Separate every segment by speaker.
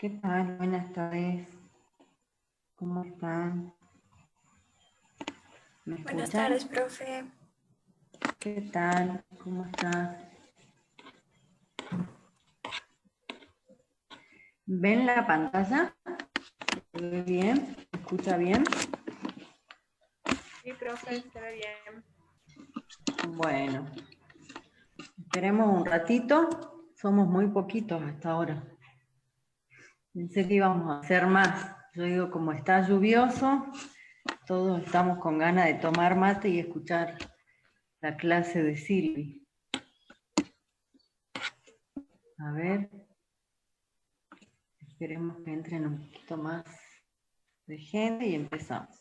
Speaker 1: ¿Qué tal? Buenas tardes. ¿Cómo están? ¿Me escuchan?
Speaker 2: Buenas tardes, profe.
Speaker 1: ¿Qué tal? ¿Cómo estás? ¿Ven la pantalla? ¿Se ve bien? ¿Se escucha bien?
Speaker 2: Sí, profe, se ve bien.
Speaker 1: Bueno, esperemos un ratito. Somos muy poquitos hasta ahora. Pensé que íbamos a hacer más. Yo digo, como está lluvioso, todos estamos con ganas de tomar mate y escuchar la clase de Silvi. A ver, esperemos que entren un poquito más de gente y empezamos.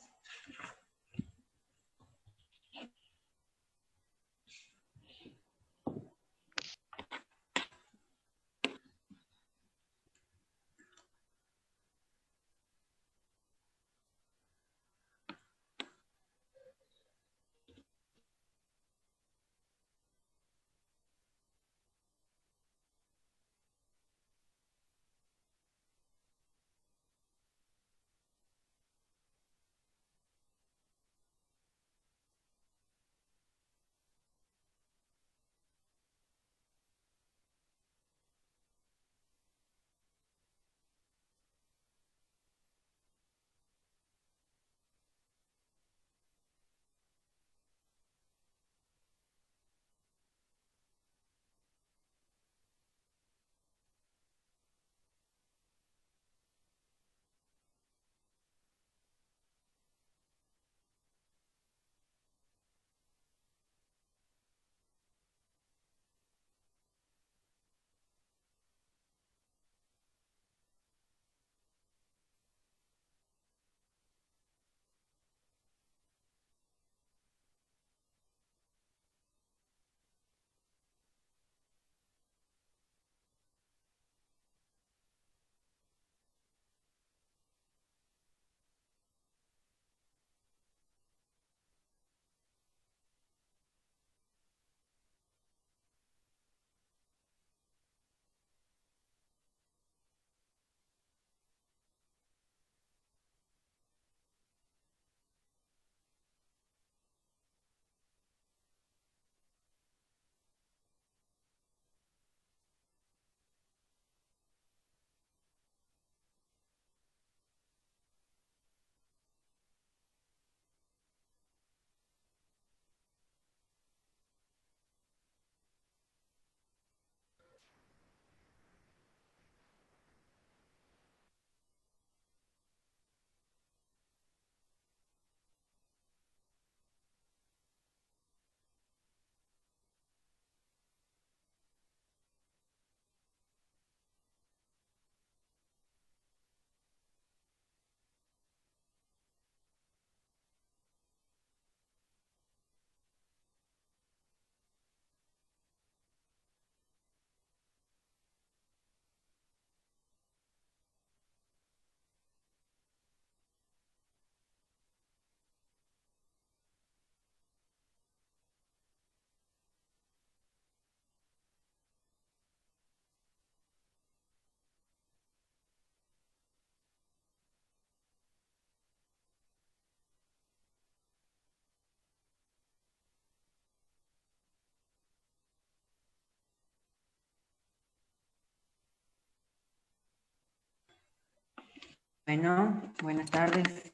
Speaker 1: Bueno, buenas tardes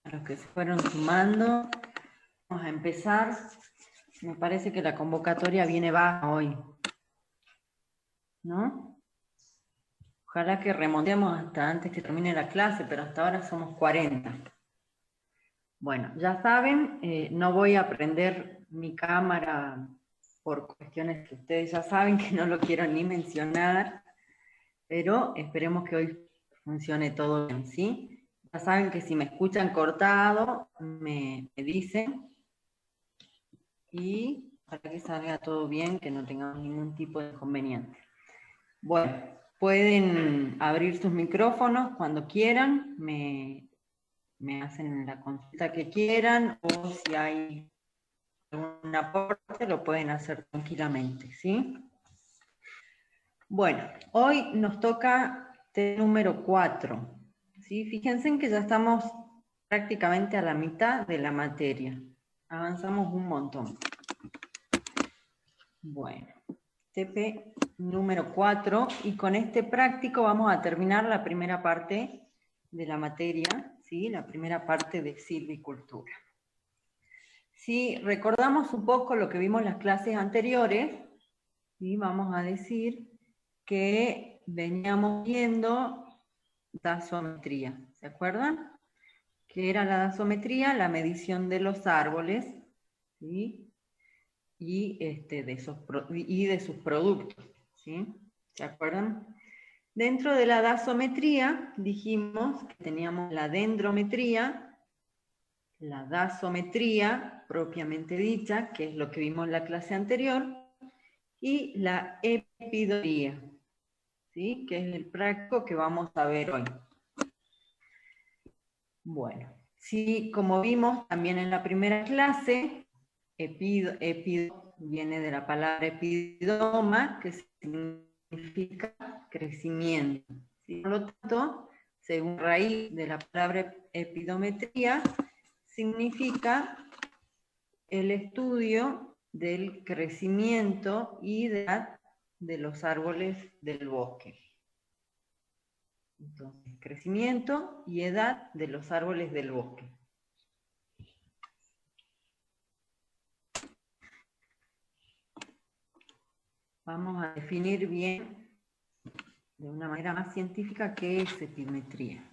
Speaker 1: a los que se fueron sumando. Vamos a empezar. Me parece que la convocatoria viene baja hoy, ¿no? Ojalá que remontemos hasta antes que termine la clase, pero hasta ahora somos 40. Bueno, ya saben, no voy a prender mi cámara por cuestiones que ustedes ya saben, que no lo quiero ni mencionar, pero esperemos que hoy funcione todo bien, ¿sí? Ya saben que si me escuchan cortado, me dicen, y para que salga todo bien, que no tengamos ningún tipo de inconveniente. Bueno, pueden abrir sus micrófonos cuando quieran, me hacen la consulta que quieran, o si hay algún aporte, lo pueden hacer tranquilamente, ¿sí? Bueno, hoy nos toca número 4. ¿Sí? Fíjense en que ya estamos prácticamente a la mitad de la materia. Avanzamos un montón. Bueno, TP número 4, y con este práctico vamos a terminar la primera parte de la materia, ¿sí? La primera parte de silvicultura. Si recordamos un poco lo que vimos en las clases anteriores, ¿sí? Vamos a decir que veníamos viendo dasometría, ¿se acuerdan? ¿Qué era la dasometría? La medición de los árboles, ¿sí? Y de sus productos, ¿sí? ¿Se acuerdan? Dentro de la dasometría dijimos que teníamos la dendrometría, la dasometría propiamente dicha, que es lo que vimos en la clase anterior, y la epidometría, ¿sí? Que es el práctico que vamos a ver hoy. Bueno, sí, como vimos también en la primera clase, epido viene de la palabra epidoma, que significa crecimiento. ¿Sí? Por lo tanto, según raíz de la palabra epidometría, significa el estudio del crecimiento y de los árboles del bosque. Entonces, crecimiento y edad de los árboles del bosque. Vamos a definir bien, de una manera más científica, qué es epidometría.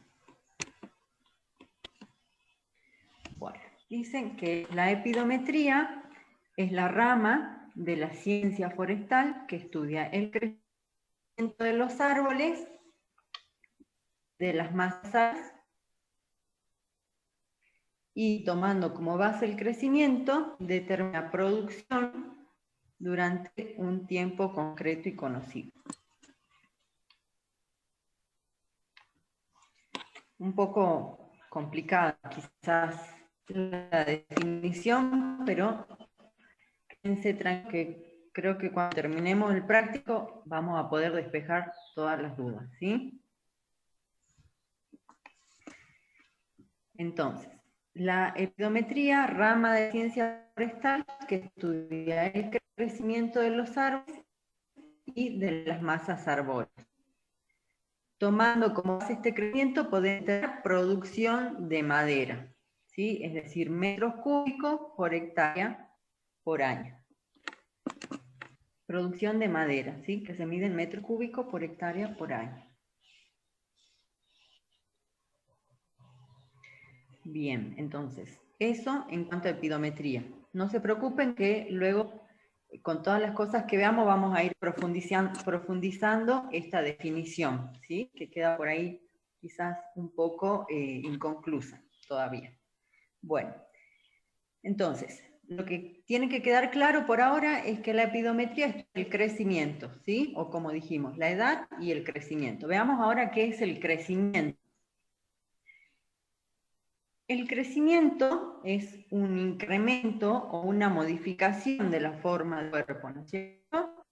Speaker 1: Bueno, dicen que la epidometría es la rama de la ciencia forestal que estudia el crecimiento de los árboles, de las masas, y tomando como base el crecimiento, determina producción durante un tiempo concreto y conocido. Un poco complicada quizás la definición, pero quédense tranquilos que creo que cuando terminemos el práctico vamos a poder despejar todas las dudas, ¿sí? Entonces, la epidometría, rama de ciencia forestal que estudia el crecimiento de los árboles y de las masas arbóreas. Tomando como base este crecimiento podemos tener producción de madera, ¿sí? Es decir, metros cúbicos por hectárea por año. Producción de madera, ¿sí? Que se mide en metros cúbicos por hectárea por año. Bien, entonces, eso en cuanto a epidometría. No se preocupen que luego, con todas las cosas que veamos, vamos a ir profundizando esta definición, ¿sí? Que queda por ahí quizás un poco inconclusa todavía. Bueno, entonces, lo que tiene que quedar claro por ahora es que la epidometría es el crecimiento, ¿sí? O como dijimos, la edad y el crecimiento. Veamos ahora qué es el crecimiento. El crecimiento es un incremento o una modificación de la forma del cuerpo, ¿no es cierto?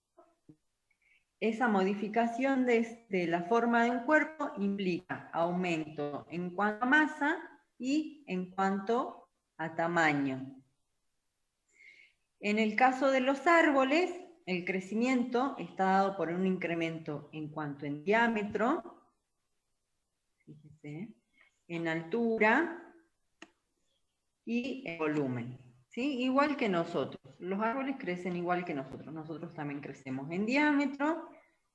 Speaker 1: Esa modificación de la forma de un cuerpo implica aumento en cuanto a masa y en cuanto a tamaño. En el caso de los árboles, el crecimiento está dado por un incremento en cuanto en diámetro, fíjese, en altura y en volumen. ¿Sí? Igual que nosotros. Los árboles crecen igual que nosotros. Nosotros también crecemos en diámetro,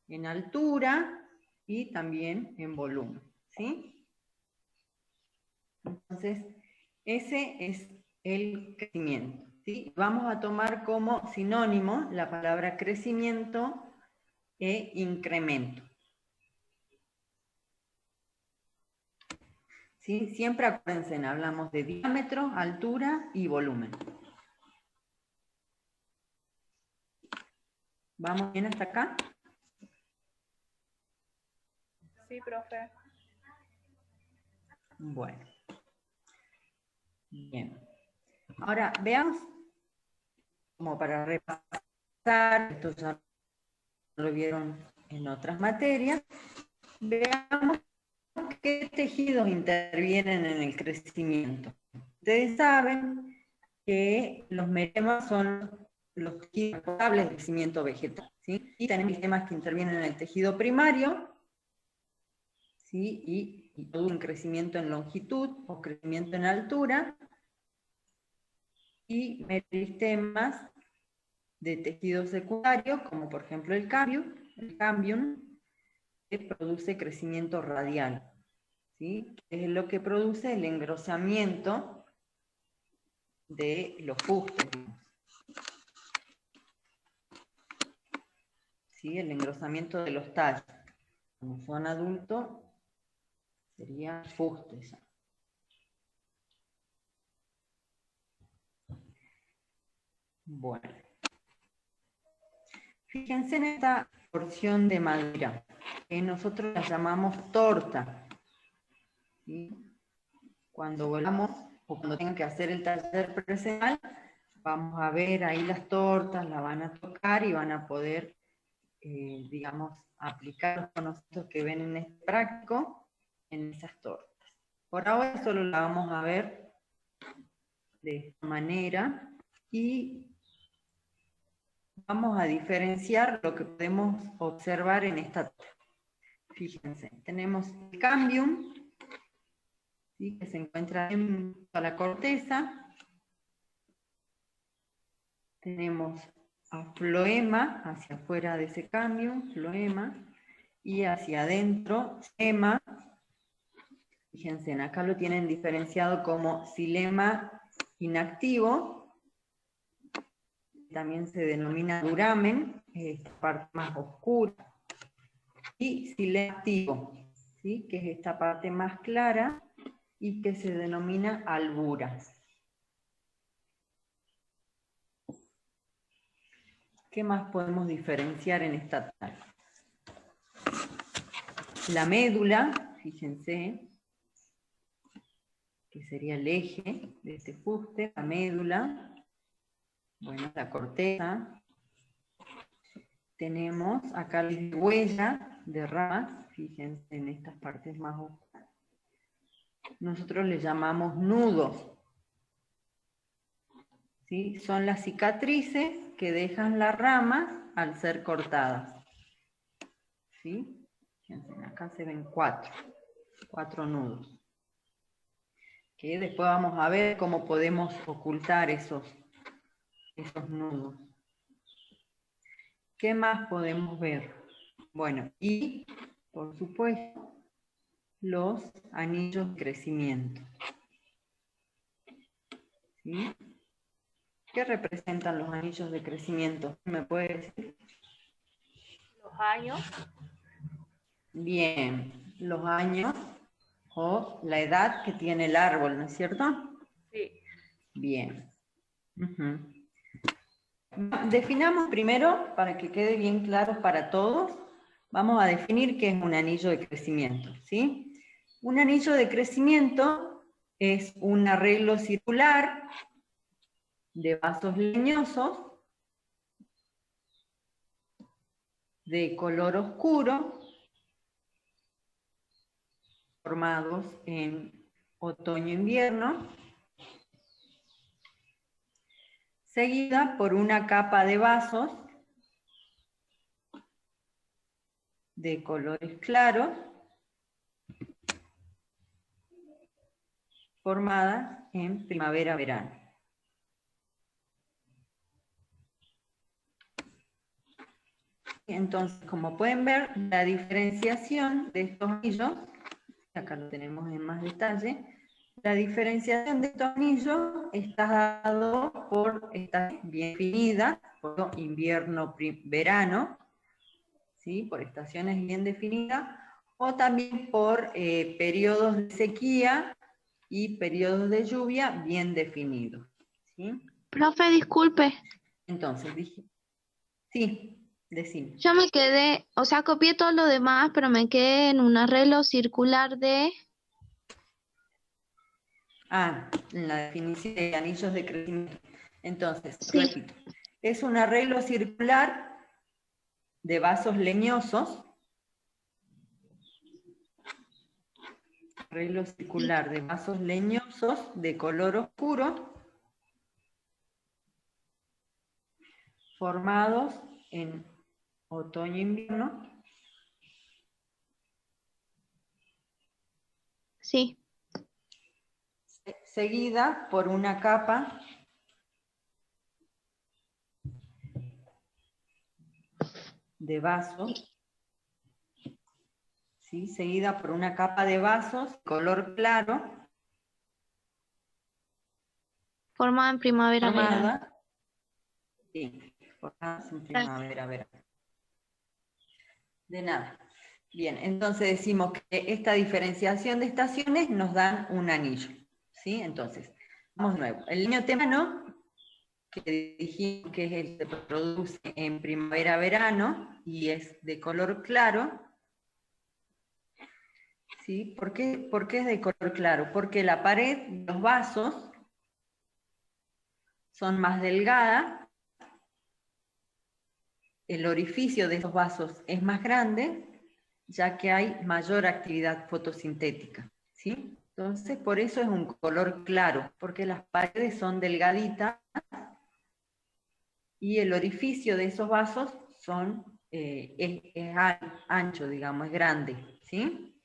Speaker 1: en altura y también en volumen. ¿Sí? Entonces, ese es el crecimiento. ¿Sí? Vamos a tomar como sinónimo la palabra crecimiento e incremento. ¿Sí? Siempre acuérdense, hablamos de diámetro, altura y volumen. ¿Vamos bien hasta acá?
Speaker 2: Sí, profe.
Speaker 1: Bueno. Bien. Ahora, veamos, como para repasar, esto ya lo vieron en otras materias, veamos qué tejidos intervienen en el crecimiento. Ustedes saben que los mesemas son los tejidos responsables del crecimiento vegetal, ¿sí? Y tenemos sistemas que intervienen en el tejido primario, ¿sí? Y producen crecimiento en longitud o crecimiento en altura, y meristemas de tejido secundario, como por ejemplo el cambium, que produce crecimiento radial, ¿sí? Que es lo que produce el engrosamiento de los fustes, ¿sí? El engrosamiento de los tallos. Como son adultos, sería fustes. Bueno. Fíjense en esta porción de madera, que nosotros la llamamos torta, ¿sí? Cuando volvamos, o cuando tengan que hacer el taller presencial, vamos a ver ahí las tortas, la van a tocar y van a poder, digamos, aplicar los conocimientos que ven en este práctico en esas tortas. Por ahora solo la vamos a ver de esta manera y vamos a diferenciar lo que podemos observar en esta torta. Fíjense, tenemos el cambium, ¿sí? Que se encuentra en la corteza. Tenemos a floema, hacia afuera de ese cambium, floema, y hacia adentro, xilema. Fíjense, acá lo tienen diferenciado como xilema inactivo, también se denomina duramen, esta parte más oscura, y xilema activo, ¿sí? Que es esta parte más clara y que se denomina albura. ¿Qué más podemos diferenciar en esta tabla? La médula, fíjense, que sería el eje de este fuste, la médula, bueno, la corteza. Tenemos acá la huella de ramas, fíjense en estas partes más oscuras. Nosotros le llamamos nudos, ¿sí? Son las cicatrices que dejan las ramas al ser cortadas, ¿sí? Fíjense, acá se ven cuatro nudos. Que después vamos a ver cómo podemos ocultar esos nudos. ¿Qué más podemos ver? Bueno, y por supuesto, los anillos de crecimiento. ¿Sí? ¿Qué representan los anillos de crecimiento? ¿Me puede decir?
Speaker 2: Los años.
Speaker 1: Bien, los años o la edad que tiene el árbol, ¿no es cierto?
Speaker 2: Sí.
Speaker 1: Bien. Definamos primero, para que quede bien claro para todos, vamos a definir qué es un anillo de crecimiento, ¿sí? Un anillo de crecimiento es un arreglo circular de vasos leñosos de color oscuro, formados en otoño-invierno, seguida por una capa de vasos de colores claros, formadas en primavera-verano. Entonces, como pueden ver, la diferenciación de estos anillos, acá lo tenemos en más detalle, la diferenciación de estos anillos está dado por estaciones bien definidas, por invierno, verano, ¿sí? Por estaciones bien definidas, o también por periodos de sequía y periodos de lluvia bien definidos, ¿sí?
Speaker 3: Profe, disculpe.
Speaker 1: Entonces, dije, sí, decime.
Speaker 3: Yo me quedé, o sea, copié todo lo demás, pero me quedé en un arreglo circular de...
Speaker 1: En la definición de anillos de crecimiento. Entonces,
Speaker 3: Sí.
Speaker 1: repito, es un arreglo circular de vasos leñosos arreglo circular de vasos leñosos de color oscuro formados en otoño-invierno.
Speaker 3: Sí.
Speaker 1: Seguida por una capa de vasos, ¿sí? Seguida por una capa de vasos color claro,
Speaker 3: Formada en primavera-verano.
Speaker 1: Sí, formadas en primavera-verano. De nada. Bien, entonces decimos que esta diferenciación de estaciones nos dan un anillo, ¿sí? Entonces, vamos de nuevo. El leño temprano, que dijimos que es el que se produce en primavera-verano y es de color claro, ¿sí? ¿Por qué es de color claro? Porque la pared de los vasos son más delgadas, el orificio de esos vasos es más grande, ya que hay mayor actividad fotosintética, ¿sí? Entonces, por eso es un color claro, porque las paredes son delgaditas y el orificio de esos vasos es ancho, digamos, es grande, ¿sí?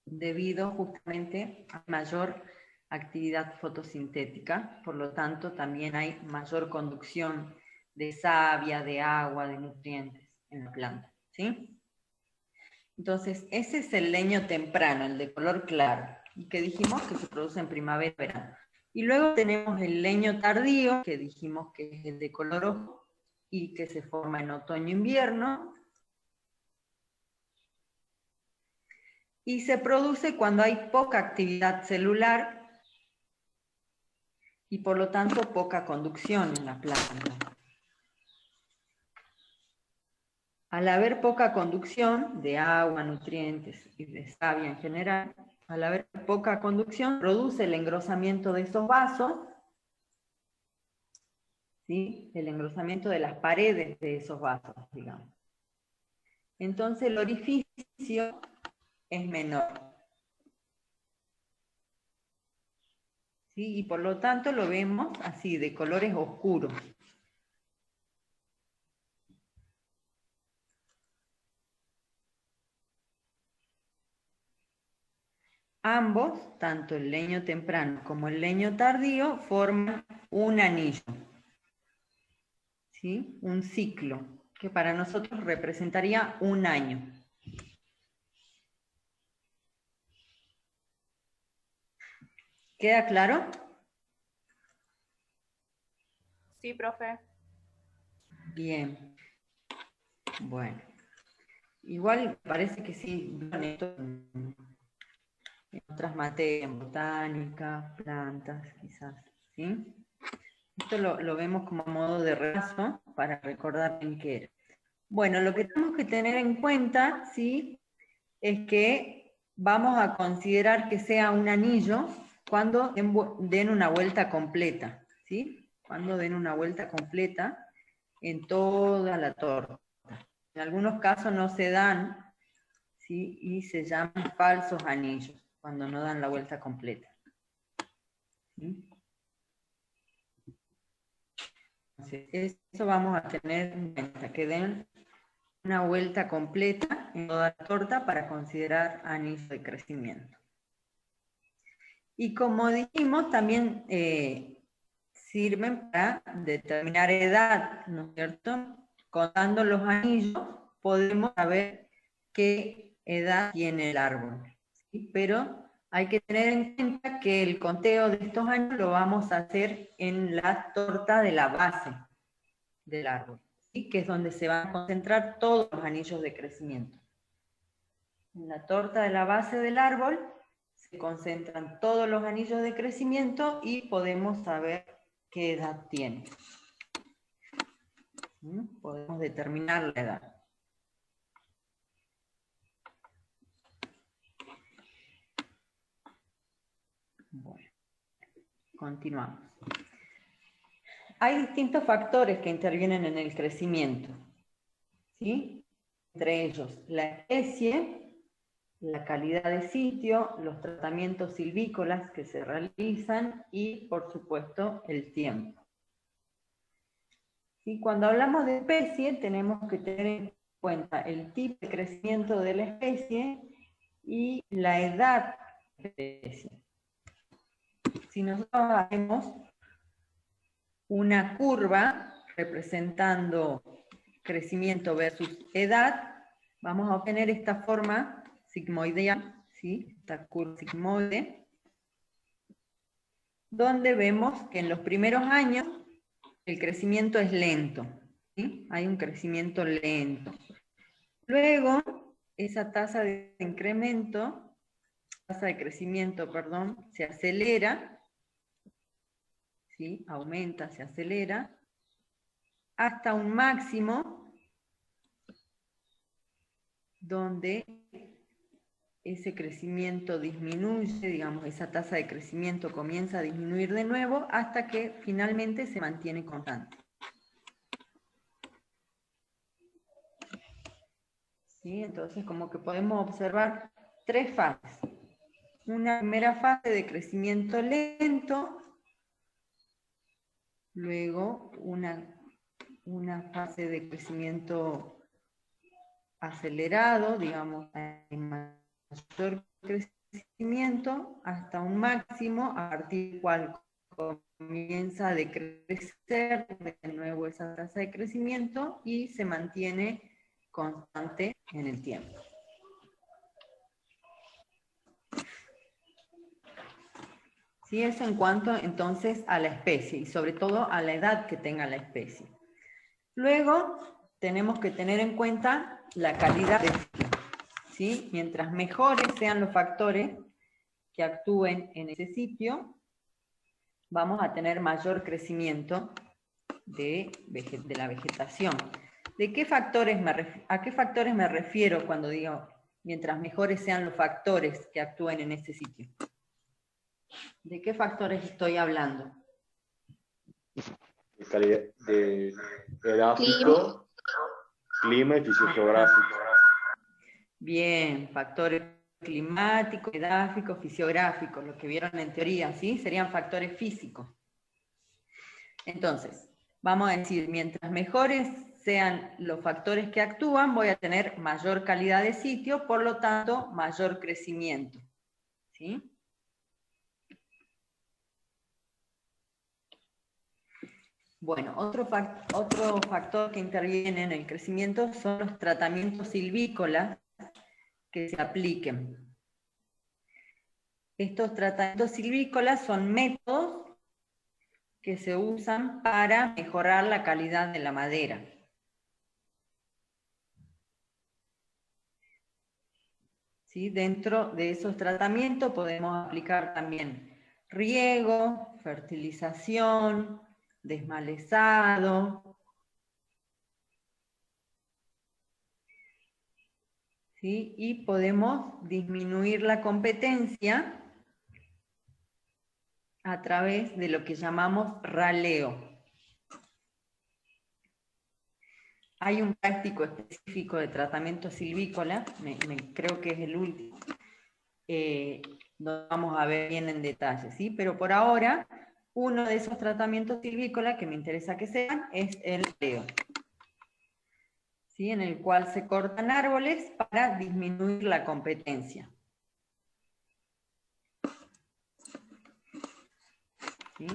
Speaker 1: Debido justamente a mayor actividad fotosintética, por lo tanto también hay mayor conducción de savia, de agua, de nutrientes en la planta, ¿sí? Entonces, ese es el leño temprano, el de color claro, y que dijimos que se produce en primavera-verano. Y luego tenemos el leño tardío, que dijimos que es el de color rojo y que se forma en otoño-invierno, y se produce cuando hay poca actividad celular y por lo tanto poca conducción en la planta. Al haber poca conducción de agua, nutrientes y de savia en general, al haber poca conducción, produce el engrosamiento de esos vasos, ¿sí? El engrosamiento de las paredes de esos vasos, digamos. Entonces el orificio es menor, ¿sí? Y por lo tanto lo vemos así, de colores oscuros. Ambos, tanto el leño temprano como el leño tardío, forman un anillo, ¿sí? Un ciclo, que para nosotros representaría un año. ¿Queda claro?
Speaker 2: Sí, profe.
Speaker 1: Bien. Bueno. Igual parece que sí, en otras materias, en botánica, plantas, quizás, ¿sí? Esto lo vemos como modo de repaso para recordar bien qué era. Bueno, lo que tenemos que tener en cuenta, ¿sí? Es que vamos a considerar que sea un anillo cuando den una vuelta completa, ¿sí? Cuando den una vuelta completa en toda la torta. En algunos casos no se dan, ¿sí? Y se llaman falsos anillos, cuando no dan la vuelta completa. ¿Sí? Entonces, eso vamos a tener en cuenta, que den una vuelta completa en toda la torta para considerar anillo de crecimiento. Y como dijimos, también sirven para determinar edad, ¿no es cierto? Contando los anillos podemos saber qué edad tiene el árbol, ¿sí? Pero hay que tener en cuenta que el conteo de estos años lo vamos a hacer en la torta de la base del árbol, ¿sí? Que es donde se van a concentrar todos los anillos de crecimiento. En la torta de la base del árbol se concentran todos los anillos de crecimiento y podemos saber qué edad tiene. Podemos determinar la edad. Bueno, continuamos. Hay distintos factores que intervienen en el crecimiento, ¿sí? Entre ellos la especie, la calidad de sitio, los tratamientos silvícolas que se realizan y, por supuesto, el tiempo. ¿Sí? Cuando hablamos de especie, tenemos que tener en cuenta el tipo de crecimiento de la especie y la edad de la especie. Si nosotros hacemos una curva representando crecimiento versus edad, vamos a obtener esta forma sigmoidea, ¿sí? Esta curva sigmoide, donde vemos que en los primeros años el crecimiento es lento, ¿sí? Hay un crecimiento lento. Luego, esa tasa de crecimiento, se acelera, ¿sí? Aumenta, se acelera, hasta un máximo donde ese crecimiento disminuye, digamos, esa tasa de crecimiento comienza a disminuir de nuevo hasta que finalmente se mantiene constante. ¿Sí? Entonces, como que podemos observar tres fases. Una primera fase de crecimiento lento, luego una fase de crecimiento acelerado, digamos, hay mayor crecimiento hasta un máximo a partir del cual comienza a decrecer de nuevo esa tasa de crecimiento y se mantiene constante en el tiempo. ¿Sí? Eso en cuanto entonces a la especie y sobre todo a la edad que tenga la especie. Luego tenemos que tener en cuenta la calidad de sitio, ¿sí? Mientras mejores sean los factores que actúen en ese sitio, vamos a tener mayor crecimiento de la vegetación. ¿A qué factores me refiero cuando digo mientras mejores sean los factores que actúen en ese sitio? ¿De qué factores estoy hablando?
Speaker 4: De edáfico, clima y fisiogeográfico.
Speaker 1: Bien, factores climáticos, edáficos, fisiográficos, lo que vieron en teoría, ¿sí? Serían factores físicos. Entonces, vamos a decir, mientras mejores sean los factores que actúan, voy a tener mayor calidad de sitio, por lo tanto, mayor crecimiento. ¿Sí? Bueno, otro factor que interviene en el crecimiento son los tratamientos silvícolas que se apliquen. Estos tratamientos silvícolas son métodos que se usan para mejorar la calidad de la madera. ¿Sí? Dentro de esos tratamientos podemos aplicar también riego, fertilización, desmalezado, ¿sí? Y podemos disminuir la competencia a través de lo que llamamos raleo. Hay un práctico específico de tratamiento silvícola, creo que es el último, lo vamos a ver bien en detalle, ¿sí? Pero por ahora, uno de esos tratamientos silvícolas que me interesa que sean es el raleo, ¿sí? En el cual se cortan árboles para disminuir la competencia. ¿Sí?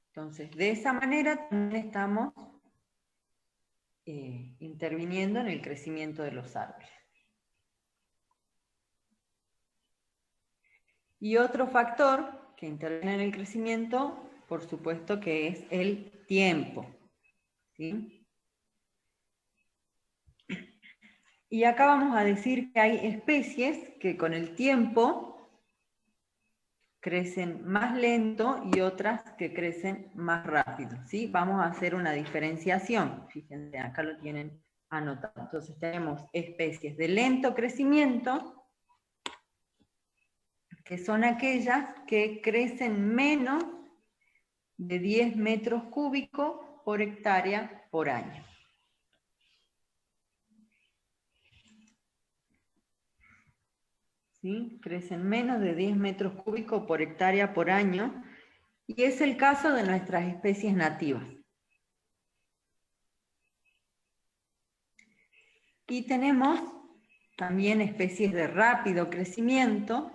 Speaker 1: Entonces, de esa manera también estamos interviniendo en el crecimiento de los árboles. Y otro factor que interviene en el crecimiento, por supuesto que es el tiempo. ¿Sí? Y acá vamos a decir que hay especies que con el tiempo crecen más lento y otras que crecen más rápido. ¿Sí? Vamos a hacer una diferenciación. Fíjense, acá lo tienen anotado. Entonces tenemos especies de lento crecimiento, que son aquellas que crecen menos de 10 metros cúbicos por hectárea por año. ¿sí? Crecen menos de 10 metros cúbicos por hectárea por año, y es el caso de nuestras especies nativas. Y tenemos también especies de rápido crecimiento,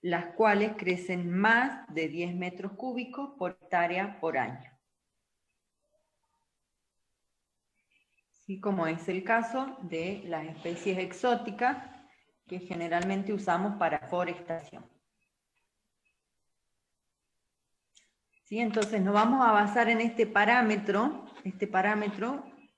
Speaker 1: las cuales crecen más de 10 metros cúbicos por hectárea por año. Así como es el caso de las especies exóticas que generalmente usamos para forestación. ¿Sí? Entonces nos vamos a basar en este parámetro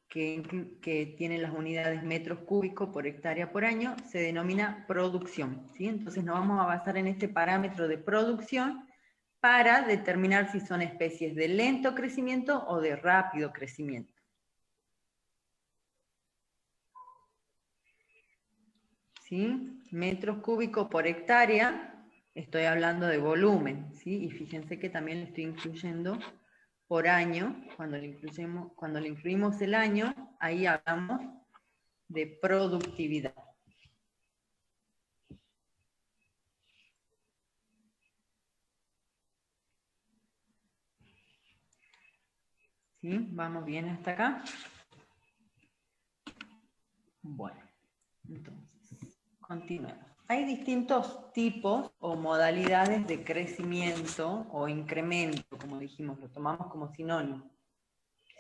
Speaker 1: que tiene las unidades metros cúbicos por hectárea por año, se denomina producción. ¿Sí? Entonces nos vamos a basar en este parámetro de producción para determinar si son especies de lento crecimiento o de rápido crecimiento. ¿Sí? Metros cúbicos por hectárea, estoy hablando de volumen, ¿sí? Y fíjense que también le estoy incluyendo por año, cuando le incluimos el año, ahí hablamos de productividad. ¿Sí? ¿Vamos bien hasta acá? Bueno, entonces, continuemos. Hay distintos tipos o modalidades de crecimiento o incremento, como dijimos, lo tomamos como sinónimo.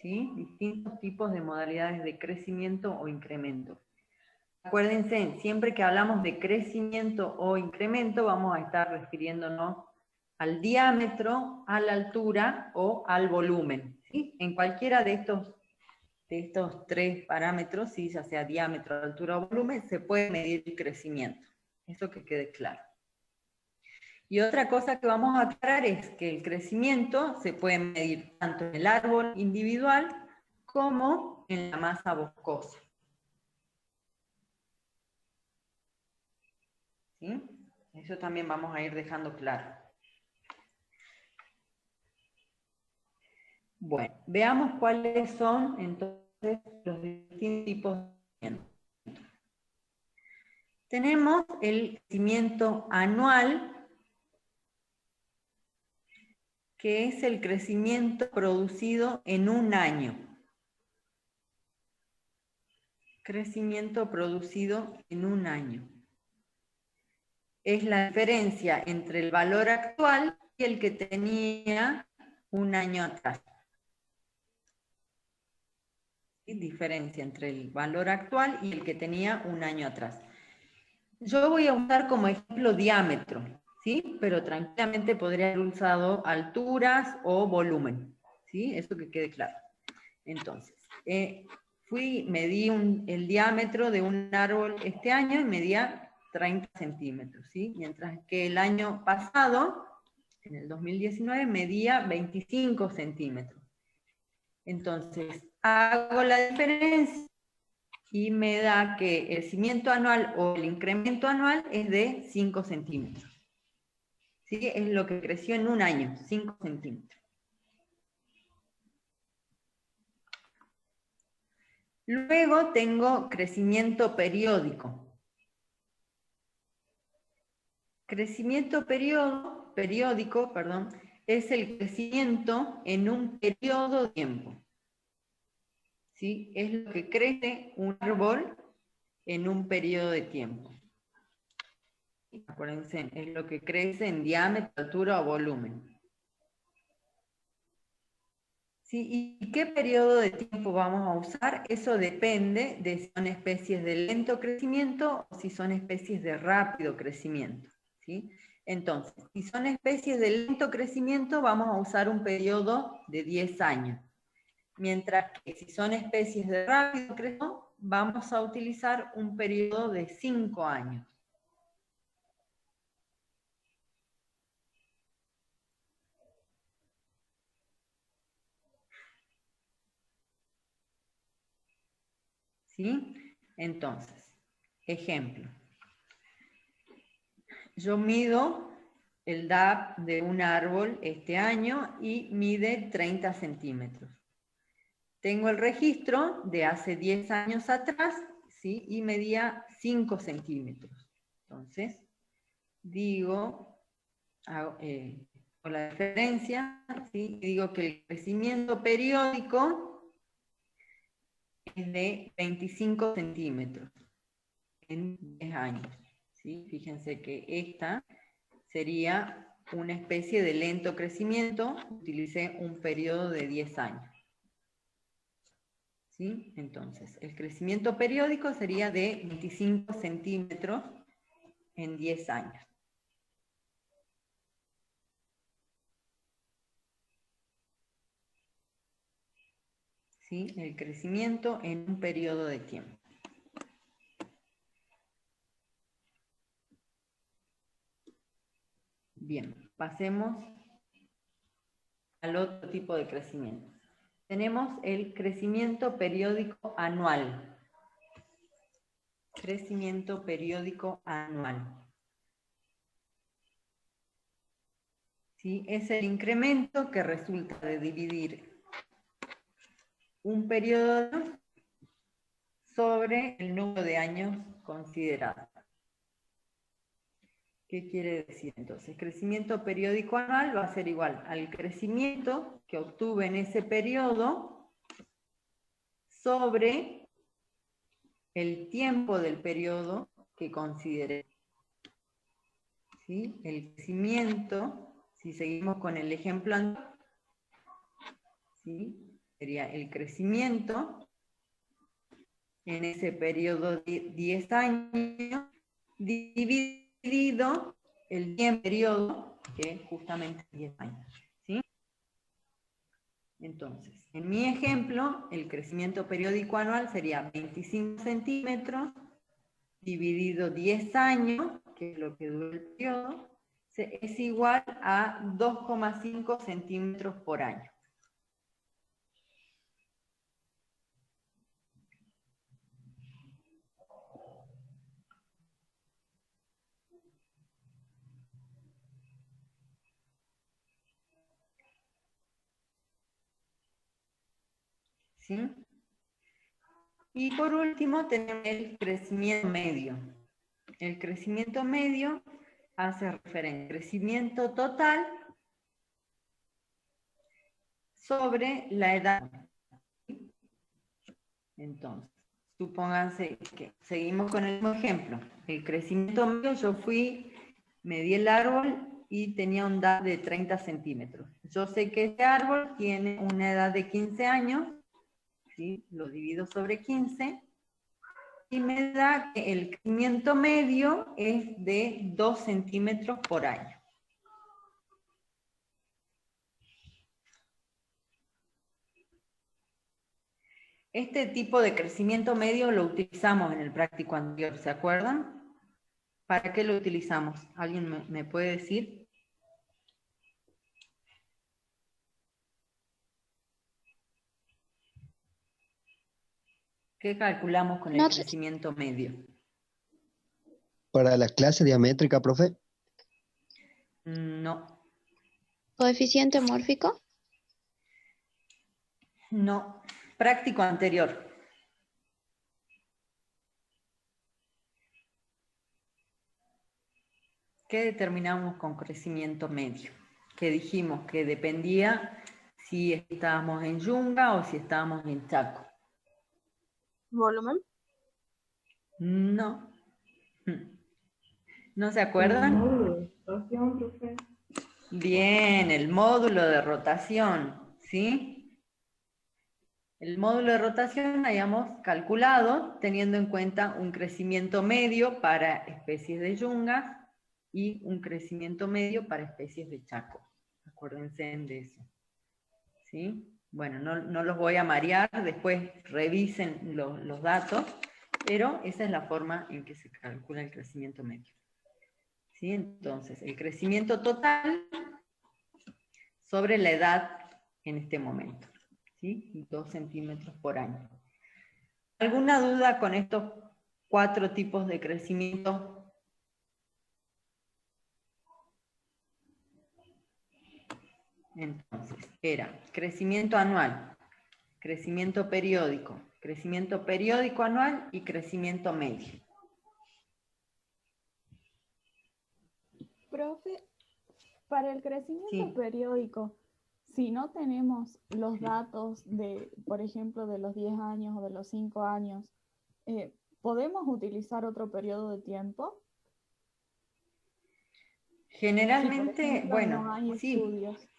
Speaker 1: ¿Sí? Distintos tipos de modalidades de crecimiento o incremento. Acuérdense, siempre que hablamos de crecimiento o incremento, vamos a estar refiriéndonos al diámetro, a la altura o al volumen. ¿Sí? En cualquiera de estos tres parámetros, ¿sí? Ya sea diámetro, altura o volumen, se puede medir el crecimiento. Eso que quede claro. Y otra cosa que vamos a aclarar es que el crecimiento se puede medir tanto en el árbol individual como en la masa boscosa. ¿Sí? Eso también vamos a ir dejando claro. Bueno, veamos cuáles son entonces los distintos tipos de crecimiento. Tenemos el crecimiento anual, que es el crecimiento producido en un año. Crecimiento producido en un año. Es la diferencia entre el valor actual y el que tenía un año atrás. ¿Sí? Diferencia entre el valor actual y el que tenía un año atrás. Yo voy a usar como ejemplo diámetro, ¿sí? Pero tranquilamente podría haber usado alturas o volumen, ¿sí? Eso que quede claro. Entonces, medí el diámetro de un árbol este año y medía 30 centímetros, ¿sí? Mientras que el año pasado, en el 2019, medía 25 centímetros. Entonces, hago la diferencia y me da que el crecimiento anual o el incremento anual es de 5 centímetros. ¿Sí? Es lo que creció en un año, 5 centímetros. Luego tengo crecimiento periódico. Crecimiento periódico, es el crecimiento en un periodo de tiempo. ¿Sí? Es lo que crece un árbol en un periodo de tiempo. Acuérdense, es lo que crece en diámetro, altura o volumen. ¿Sí? ¿Y qué periodo de tiempo vamos a usar? Eso depende de si son especies de lento crecimiento o si son especies de rápido crecimiento. ¿Sí? Entonces, si son especies de lento crecimiento, vamos a usar un periodo de 10 años. Mientras que si son especies de rápido crecimiento, vamos a utilizar un periodo de 5 años. ¿Sí? Entonces, ejemplo. Yo mido el DAP de un árbol este año y mide 30 centímetros. Tengo el registro de hace 10 años atrás, ¿sí? Y medía 5 centímetros. Entonces, digo, hago la diferencia, ¿sí? Digo que el crecimiento periódico es de 25 centímetros en 10 años. ¿Sí? Fíjense que esta sería una especie de lento crecimiento, utilicé un periodo de 10 años. ¿Sí? Entonces, el crecimiento periódico sería de 25 centímetros en 10 años. ¿Sí? El crecimiento en un periodo de tiempo. Bien, pasemos al otro tipo de crecimiento. Tenemos el crecimiento periódico anual. Crecimiento periódico anual. ¿Sí? Es el incremento que resulta de dividir un periodo sobre el número de años considerado. ¿Qué quiere decir entonces? Crecimiento periódico anual va a ser igual al crecimiento que obtuve en ese periodo sobre el tiempo del periodo que consideré. ¿Sí? El crecimiento, si seguimos con el ejemplo anterior, ¿sí? Sería el crecimiento en ese periodo de 10 años dividido el periodo, que es justamente 10 años. ¿Sí? Entonces, en mi ejemplo, el crecimiento periódico anual sería 25 centímetros dividido 10 años, que es lo que dura el periodo, es igual a 2,5 centímetros por año. ¿Sí? Y por último tenemos el crecimiento medio. El crecimiento medio hace referencia al crecimiento total sobre la edad. Entonces, supónganse que seguimos con el mismo ejemplo. El crecimiento medio, yo medí el árbol y tenía una edad de 30 centímetros. Yo sé que ese árbol tiene una edad de 15 años, ¿sí? Lo divido sobre 15 y me da que el crecimiento medio es de 2 centímetros por año. Este tipo de crecimiento medio lo utilizamos en el práctico anterior, ¿se acuerdan? ¿Para qué lo utilizamos? ¿Alguien me puede decir? ¿Qué calculamos con el crecimiento medio?
Speaker 5: ¿Para la clase diamétrica, profe?
Speaker 1: No.
Speaker 3: ¿Coeficiente mórfico?
Speaker 1: No. Práctico anterior. ¿Qué determinamos con crecimiento medio? Que dijimos que dependía si estábamos en Yunga o si estábamos en Chaco.
Speaker 2: ¿Volumen?
Speaker 1: No. ¿No se acuerdan?
Speaker 6: Módulo de rotación, profe.
Speaker 1: Bien, el módulo de rotación, ¿sí? El módulo de rotación hayamos calculado teniendo en cuenta un crecimiento medio para especies de yungas y un crecimiento medio para especies de chaco. Acuérdense de eso. ¿Sí? Bueno, no los voy a marear, después revisen los datos, pero esa es la forma en que se calcula el crecimiento medio. ¿Sí? Entonces, el crecimiento total sobre la edad en este momento. ¿Sí? 2 centímetros por año. ¿Alguna duda con estos 4 tipos de crecimiento? Entonces, era crecimiento anual, crecimiento periódico anual y crecimiento medio.
Speaker 6: Profe, para el crecimiento
Speaker 1: Sí.
Speaker 6: periódico, si no tenemos los datos de, por ejemplo, de los 10 años o de los 5 años, ¿podemos utilizar otro periodo de tiempo? Si, por
Speaker 1: Generalmente,
Speaker 6: ejemplo, no
Speaker 1: bueno,
Speaker 6: hay
Speaker 1: sí,
Speaker 6: estudios.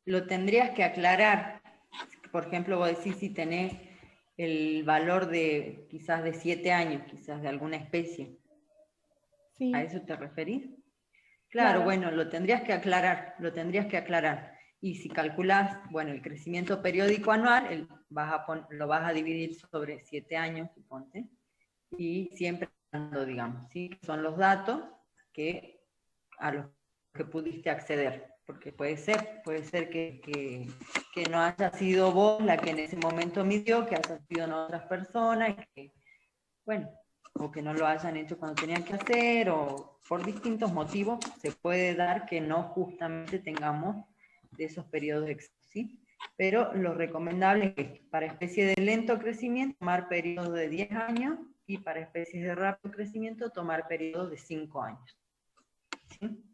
Speaker 1: lo tendrías que aclarar. Por ejemplo, vos decís si tenés el valor de quizás de 7 años, quizás de alguna especie.
Speaker 6: Sí,
Speaker 1: ¿A eso te referís? Claro,
Speaker 6: claro.
Speaker 1: bueno, lo tendrías que aclarar, lo tendrías que aclarar. Y si calculás, bueno, el crecimiento periódico anual, lo vas a dividir sobre 7 años, suponte, y siempre dando, digamos, ¿sí? Son los datos a los que pudiste acceder, porque puede ser que no haya sido vos la que en ese momento midió, que haya sido en otras personas, bueno, o que no lo hayan hecho cuando tenían que hacer, o por distintos motivos se puede dar que no justamente tengamos de esos periodos exentos, ¿sí? Pero lo recomendable es para especies de lento crecimiento tomar periodos de 10 años y para especies de rápido crecimiento tomar periodos de 5 años. ¿Sí?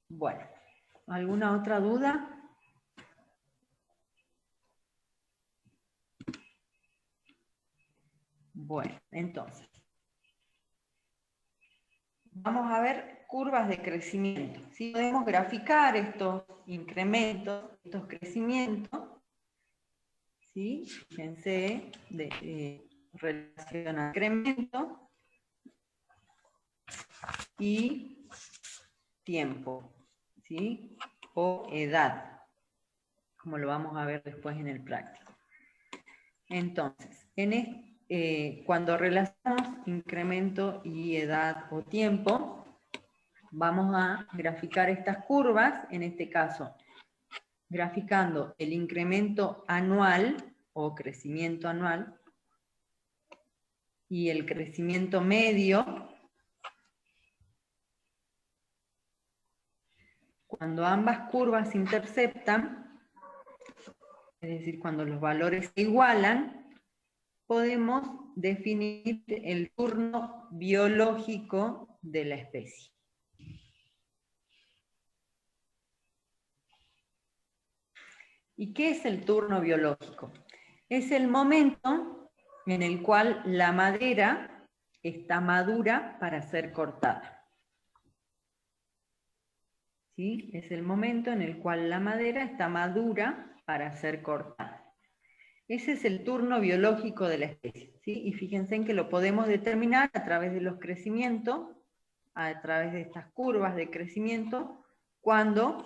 Speaker 1: Bueno, ¿alguna otra duda? Bueno, entonces, vamos a ver curvas de crecimiento. ¿Sí? Podemos graficar estos incrementos, estos crecimientos, ¿sí? Fíjense, relacionar incremento y tiempo, ¿sí? O edad, como lo vamos a ver después en el práctico. Entonces, cuando relacionamos incremento y edad o tiempo, vamos a graficar estas curvas, en este caso, graficando el incremento anual o crecimiento anual y el crecimiento medio. Cuando ambas curvas se interceptan, es decir, cuando los valores se igualan, podemos definir el turno biológico de la especie. ¿Y qué es el turno biológico? Es el momento en el cual la madera está madura para ser cortada. ¿Sí? Es el momento en el cual la madera está madura para ser cortada. Ese es el turno biológico de la especie, ¿sí? Y fíjense en que lo podemos determinar a través de los crecimientos, a través de estas curvas de crecimiento, cuando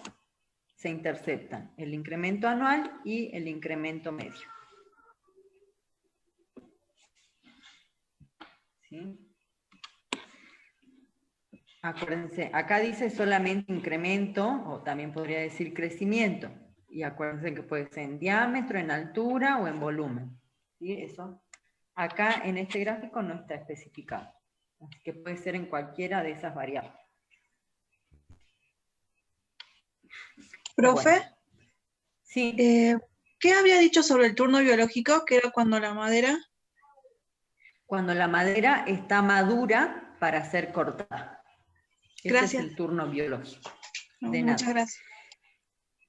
Speaker 1: se interceptan el incremento anual y el incremento medio. ¿Sí? Acuérdense, acá dice solamente incremento, o también podría decir crecimiento. Y acuérdense que puede ser en diámetro, en altura o en volumen. ¿Sí? Eso acá en este gráfico no está especificado. Así que puede ser en cualquiera de esas variables.
Speaker 2: Profe,
Speaker 1: Bueno, sí.
Speaker 2: ¿Qué había dicho sobre el turno biológico? Que era cuando la madera...
Speaker 1: Cuando la madera está madura para ser cortada. Ese
Speaker 2: Gracias.
Speaker 1: es el turno biológico.
Speaker 2: No,
Speaker 1: De nada.
Speaker 2: muchas gracias.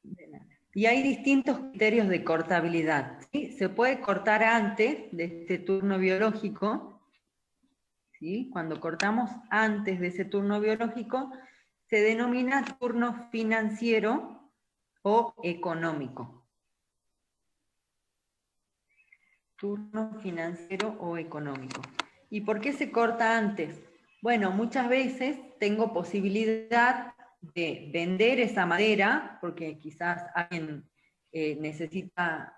Speaker 1: De nada. Y hay distintos criterios de cortabilidad, ¿sí? Se puede cortar antes de este turno biológico, ¿sí? Cuando cortamos antes de ese turno biológico, se denomina turno financiero o económico. Turno financiero o económico. ¿Y por qué se corta antes? Bueno, muchas veces tengo posibilidad de vender esa madera, porque quizás alguien necesita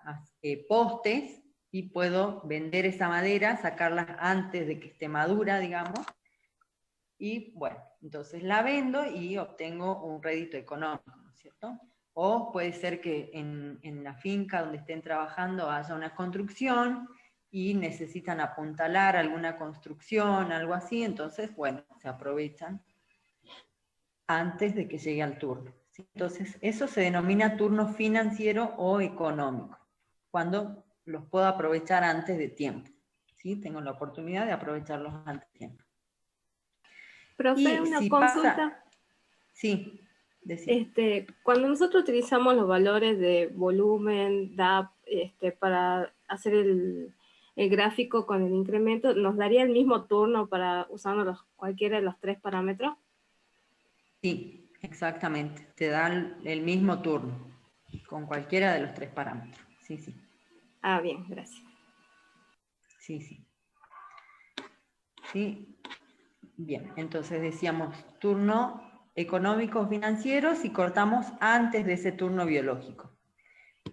Speaker 1: postes, y puedo vender esa madera, sacarla antes de que esté madura, digamos, y bueno, entonces la vendo y obtengo un rédito económico, ¿no es cierto? O puede ser que en la finca donde estén trabajando haya una construcción y necesitan apuntalar alguna construcción, algo así, entonces, bueno, se aprovechan antes de que llegue al turno. ¿Sí? Entonces, eso se denomina turno financiero o económico, cuando los puedo aprovechar antes de tiempo. ¿sí? Tengo la oportunidad de aprovecharlos antes de tiempo.
Speaker 7: Profe,
Speaker 1: Y
Speaker 7: una
Speaker 1: si
Speaker 7: consulta.
Speaker 1: pasa- sí, decime.
Speaker 7: Cuando nosotros utilizamos los valores de volumen, DAP, para hacer el gráfico con el incremento, ¿nos daría el mismo turno para usando cualquiera de los 3 parámetros?
Speaker 1: Sí, exactamente. Te dan el mismo turno con cualquiera de los 3 parámetros. Sí, sí.
Speaker 7: Ah, bien, gracias.
Speaker 1: Sí, sí. Sí. Bien, entonces decíamos turno económico financieros y cortamos antes de ese turno biológico.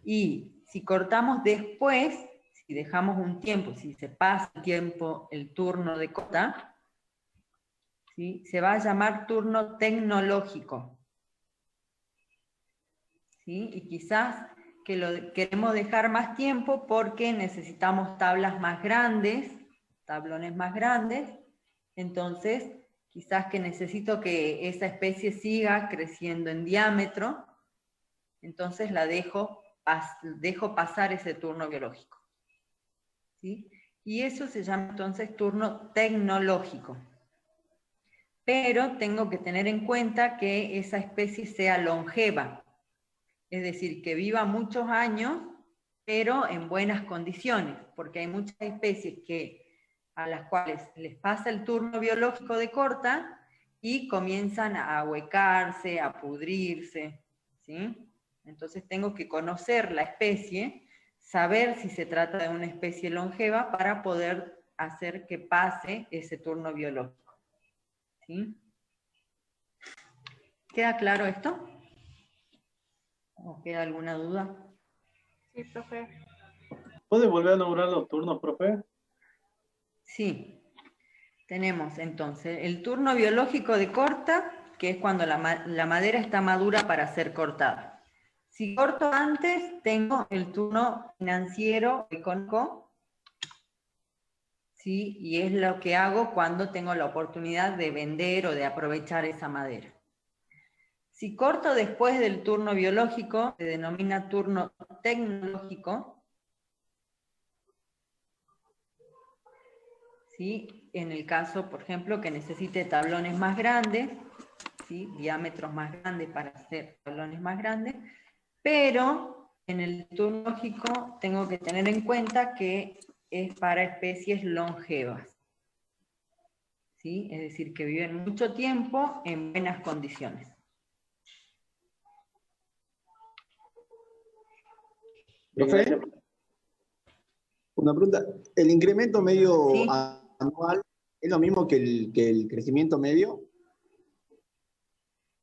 Speaker 1: Y si cortamos después, si dejamos un tiempo, si se pasa el tiempo, el turno de corta, ¿sí? Se va a llamar turno tecnológico. ¿Sí? Y quizás que lo queremos dejar más tiempo porque necesitamos tablas más grandes, tablones más grandes, entonces quizás que necesito que esa especie siga creciendo en diámetro, entonces la dejo pasar ese turno biológico. ¿Sí? Y eso se llama entonces turno tecnológico. Pero tengo que tener en cuenta que esa especie sea longeva, es decir, que viva muchos años, pero en buenas condiciones, porque hay muchas especies a las cuales les pasa el turno biológico de corta y comienzan a ahuecarse, a pudrirse, ¿sí? Entonces tengo que conocer la especie, saber si se trata de una especie longeva para poder hacer que pase ese turno biológico, ¿sí? ¿Queda claro esto? ¿O queda alguna duda?
Speaker 7: Sí, profe.
Speaker 8: ¿Puede volver a nombrar los turnos, profe?
Speaker 1: Sí. Tenemos entonces el turno biológico de corta, que es cuando la madera está madura para ser cortada. Si corto antes, tengo el turno financiero económico, ¿sí? Y es lo que hago cuando tengo la oportunidad de vender o de aprovechar esa madera. Si corto después del turno biológico, se denomina turno tecnológico, ¿sí? En el caso, por ejemplo, que necesite tablones más grandes, ¿sí? Diámetros más grandes para hacer tablones más grandes, pero en el turno lógico tengo que tener en cuenta que es para especies longevas, ¿sí? Es decir, que viven mucho tiempo en buenas condiciones.
Speaker 8: Profe, una pregunta. ¿El incremento medio
Speaker 1: Sí.
Speaker 8: anual es lo mismo que el crecimiento medio?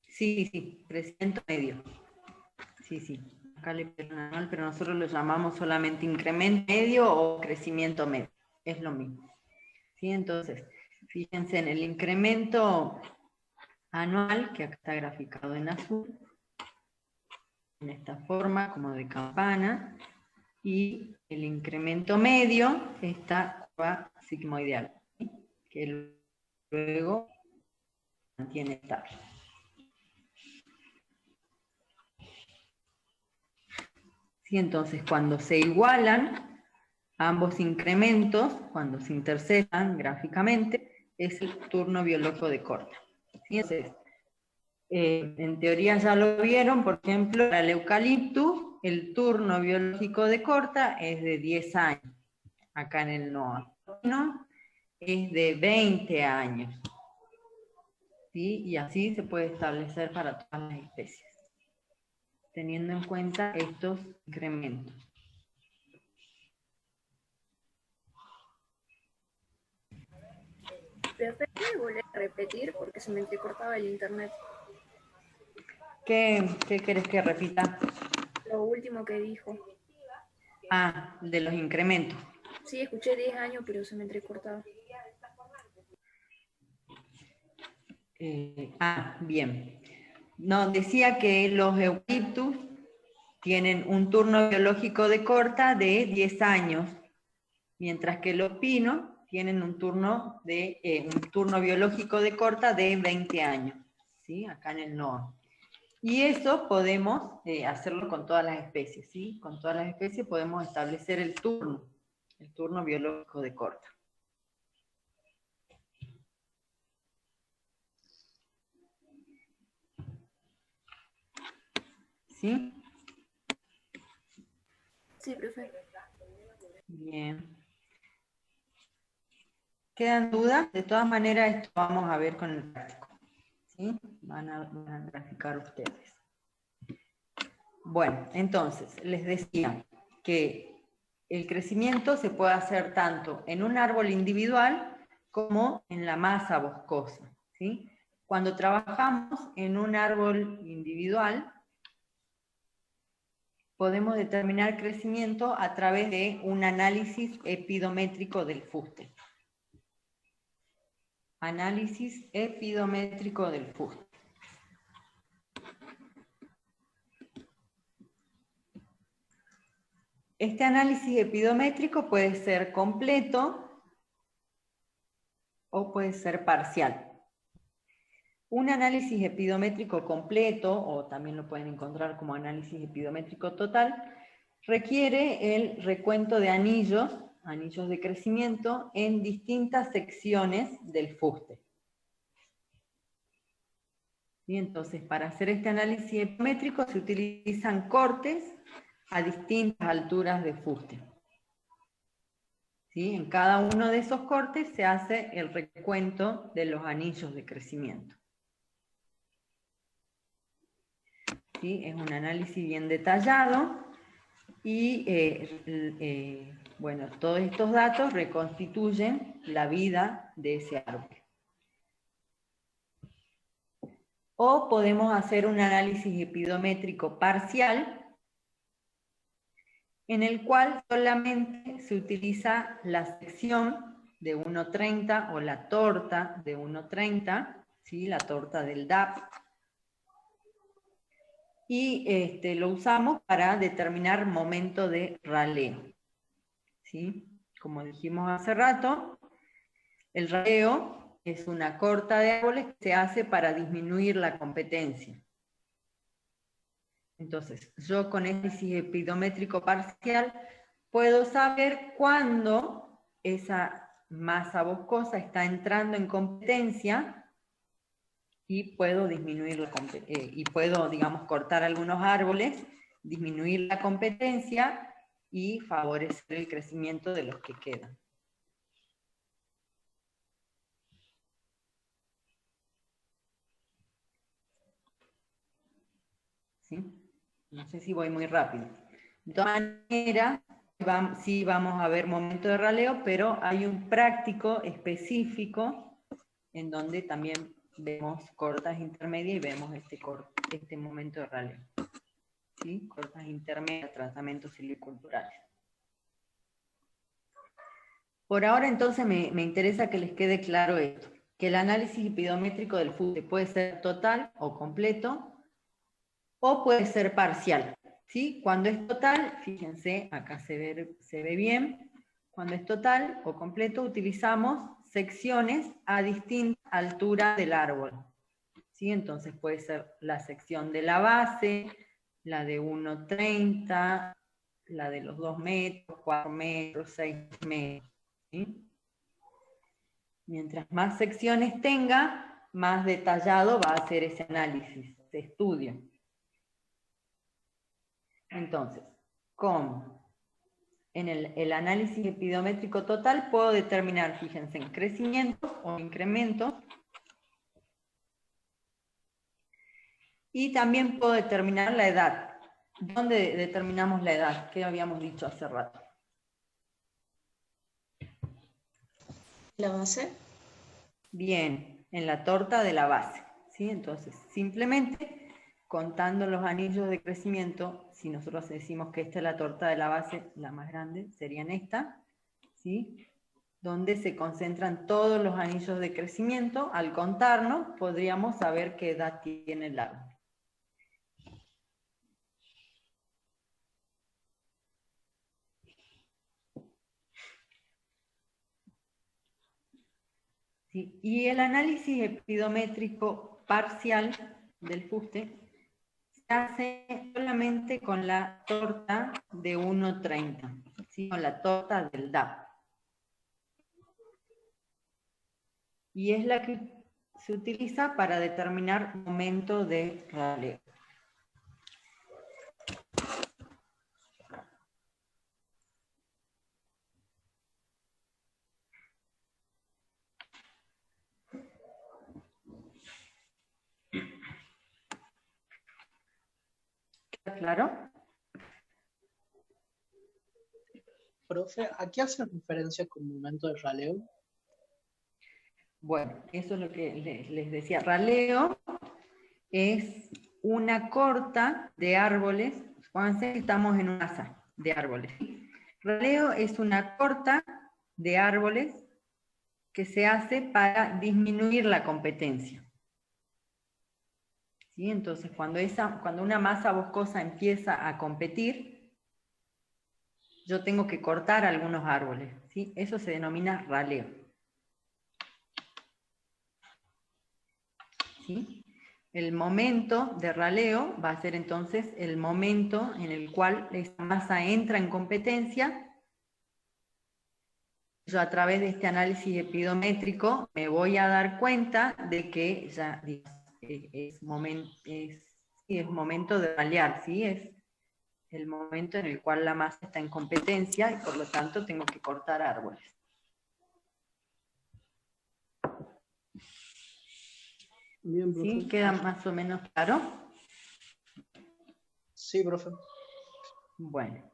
Speaker 1: Sí, sí, crecimiento medio. Sí, sí. Acá le ponen anual, pero nosotros lo llamamos solamente incremento medio o crecimiento medio. Es lo mismo. ¿Sí? Entonces, fíjense en el incremento anual, que acá está graficado en azul, en esta forma como de campana, y el incremento medio, esta curva sigmoidal, ¿sí? Que luego mantiene estable. ¿Sí? Entonces, cuando se igualan ambos incrementos, cuando se interceptan gráficamente, es el turno biológico de corta. ¿Sí? Entonces, en teoría ya lo vieron, por ejemplo, para el eucaliptus, el turno biológico de corta es de 10 años, acá en el NOA. ¿No? Es de 20 años. ¿Sí? Y así se puede establecer para todas las especies, teniendo en cuenta estos incrementos.
Speaker 7: ¿Puede volver a repetir? Porque se me entrecortaba el internet.
Speaker 1: ¿Qué querés que repita?
Speaker 7: Lo último que dijo.
Speaker 1: Ah, de los incrementos.
Speaker 7: Sí, escuché 10 años, pero se me entrecortaba.
Speaker 1: Bien. No, decía que los eucaliptus tienen un turno biológico de corta de 10 años, mientras que los pinos tienen un turno biológico de corta de 20 años, ¿sí? Acá en el NOA. Y eso podemos hacerlo con todas las especies, ¿sí? Con todas las especies podemos establecer el turno biológico de corta. ¿Sí?
Speaker 9: Sí, profe.
Speaker 1: Bien. ¿Quedan dudas? De todas maneras, esto vamos a ver con el gráfico. ¿Sí? Van a graficar ustedes. Bueno, entonces, les decía que el crecimiento se puede hacer tanto en un árbol individual como en la masa boscosa, ¿sí? Cuando trabajamos en un árbol individual, podemos determinar crecimiento a través de un análisis epidométrico del fuste. Análisis epidométrico del fuste. Este análisis epidométrico puede ser completo o puede ser parcial. Un análisis epidométrico completo, o también lo pueden encontrar como análisis epidométrico total, requiere el recuento de anillos de crecimiento en distintas secciones del fuste. Y entonces, para hacer este análisis epidométrico se utilizan cortes a distintas alturas de fuste. ¿Sí? En cada uno de esos cortes se hace el recuento de los anillos de crecimiento. ¿Sí? Es un análisis bien detallado y bueno, todos estos datos reconstituyen la vida de ese árbol. O podemos hacer un análisis epidométrico parcial, en el cual solamente se utiliza la sección de 1,30 o la torta de 1,30, ¿sí? La torta del DAP, y lo usamos para determinar momento de raleo, ¿sí? Como dijimos hace rato, el raleo es una corta de árboles que se hace para disminuir la competencia. Entonces, yo con análisis epidométrico parcial puedo saber cuándo esa masa boscosa está entrando en competencia y puedo disminuir y puedo, digamos, cortar algunos árboles, disminuir la competencia y favorecer el crecimiento de los que quedan. ¿Sí? No sé si voy muy rápido. De todas maneras, sí vamos a ver momento de raleo, pero hay un práctico específico en donde también vemos cortas intermedias y vemos este momento de raleo. ¿Sí? Cortas intermedias, tratamientos silviculturales. Por ahora entonces me interesa que les quede claro esto, que el análisis epidométrico del fuste puede ser total o completo, o puede ser parcial. ¿Sí? Cuando es total, fíjense, acá se ve bien, cuando es total o completo utilizamos secciones a distinta altura del árbol. ¿Sí? Entonces puede ser la sección de la base, la de 1,30, la de los 2 metros, 4 metros, 6 metros. ¿Sí? Mientras más secciones tenga, más detallado va a ser ese análisis, ese estudio. Entonces, ¿cómo? En el análisis epidométrico total puedo determinar, fíjense, en crecimientos o incrementos. Y también puedo determinar la edad. ¿Dónde determinamos la edad? ¿Qué habíamos dicho hace rato?
Speaker 2: ¿La base?
Speaker 1: Bien, en la torta de la base. ¿Sí? Entonces, simplemente contando los anillos de crecimiento, si nosotros decimos que esta es la torta de la base, la más grande, serían esta, ¿sí? Donde se concentran todos los anillos de crecimiento, al contarnos podríamos saber qué edad tiene el árbol. ¿Sí? Y el análisis epidométrico parcial del fuste se hace solamente con la torta de 1,30, ¿sí? Con la torta del DAP. Y es la que se utiliza para determinar momento de raleo. claro?
Speaker 9: Profe, ¿a qué hace referencia con momento de raleo?
Speaker 1: Bueno, eso es lo que les decía. Raleo es una corta de árboles. Fíjense que estamos en una masa de árboles. Raleo es una corta de árboles que se hace para disminuir la competencia. ¿Sí? Entonces, cuando una masa boscosa empieza a competir, yo tengo que cortar algunos árboles. ¿Sí? Eso se denomina raleo. ¿Sí? El momento de raleo va a ser entonces el momento en el cual esta masa entra en competencia. Yo a través de este análisis epidométrico me voy a dar cuenta de que ya es momento de ralear, ¿sí? Es el momento en el cual la masa está en competencia y por lo tanto tengo que cortar árboles.
Speaker 9: Bien, profe.
Speaker 1: ¿Sí? ¿Queda más o menos claro?
Speaker 9: Sí, profe.
Speaker 1: Bueno,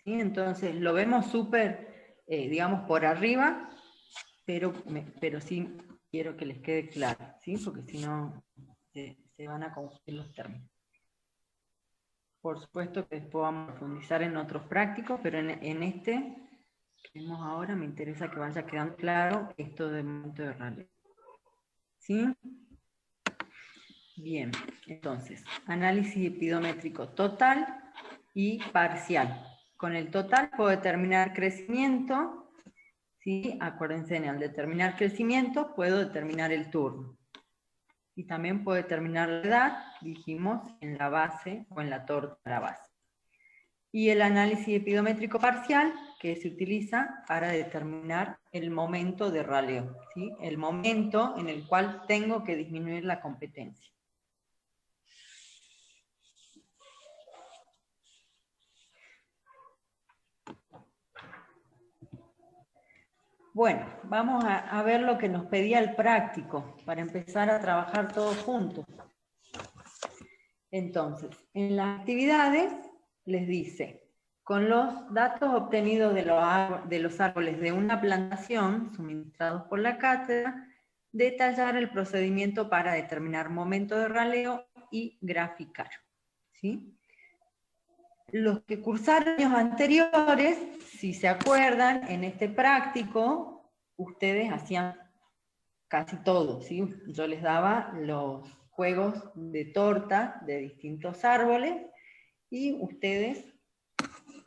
Speaker 1: ¿sí? Entonces lo vemos súper, digamos, por arriba, pero sí quiero que les quede claro, ¿sí? Porque si no se van a confundir los términos. Por supuesto que después vamos a profundizar en otros prácticos, pero en este que vemos ahora me interesa que vaya quedando claro esto del momento de raleo. ¿Sí? Bien, entonces, análisis epidométrico total y parcial. Con el total puedo determinar crecimiento, ¿sí? Acuérdense, al determinar crecimiento puedo determinar el turno. Y también puedo determinar la edad, dijimos, en la base o en la torta de la base. Y el análisis epidométrico parcial, que se utiliza para determinar el momento de raleo, ¿sí? El momento en el cual tengo que disminuir la competencia. Bueno, vamos a ver lo que nos pedía el práctico para empezar a trabajar todos juntos. Entonces, en las actividades les dice, con los datos obtenidos de los árboles de una plantación suministrados por la cátedra, detallar el procedimiento para determinar momento de raleo y graficar. ¿Sí? Los que cursaron años anteriores, si se acuerdan, en este práctico, ustedes hacían casi todo, ¿sí? Yo les daba los juegos de torta de distintos árboles y ustedes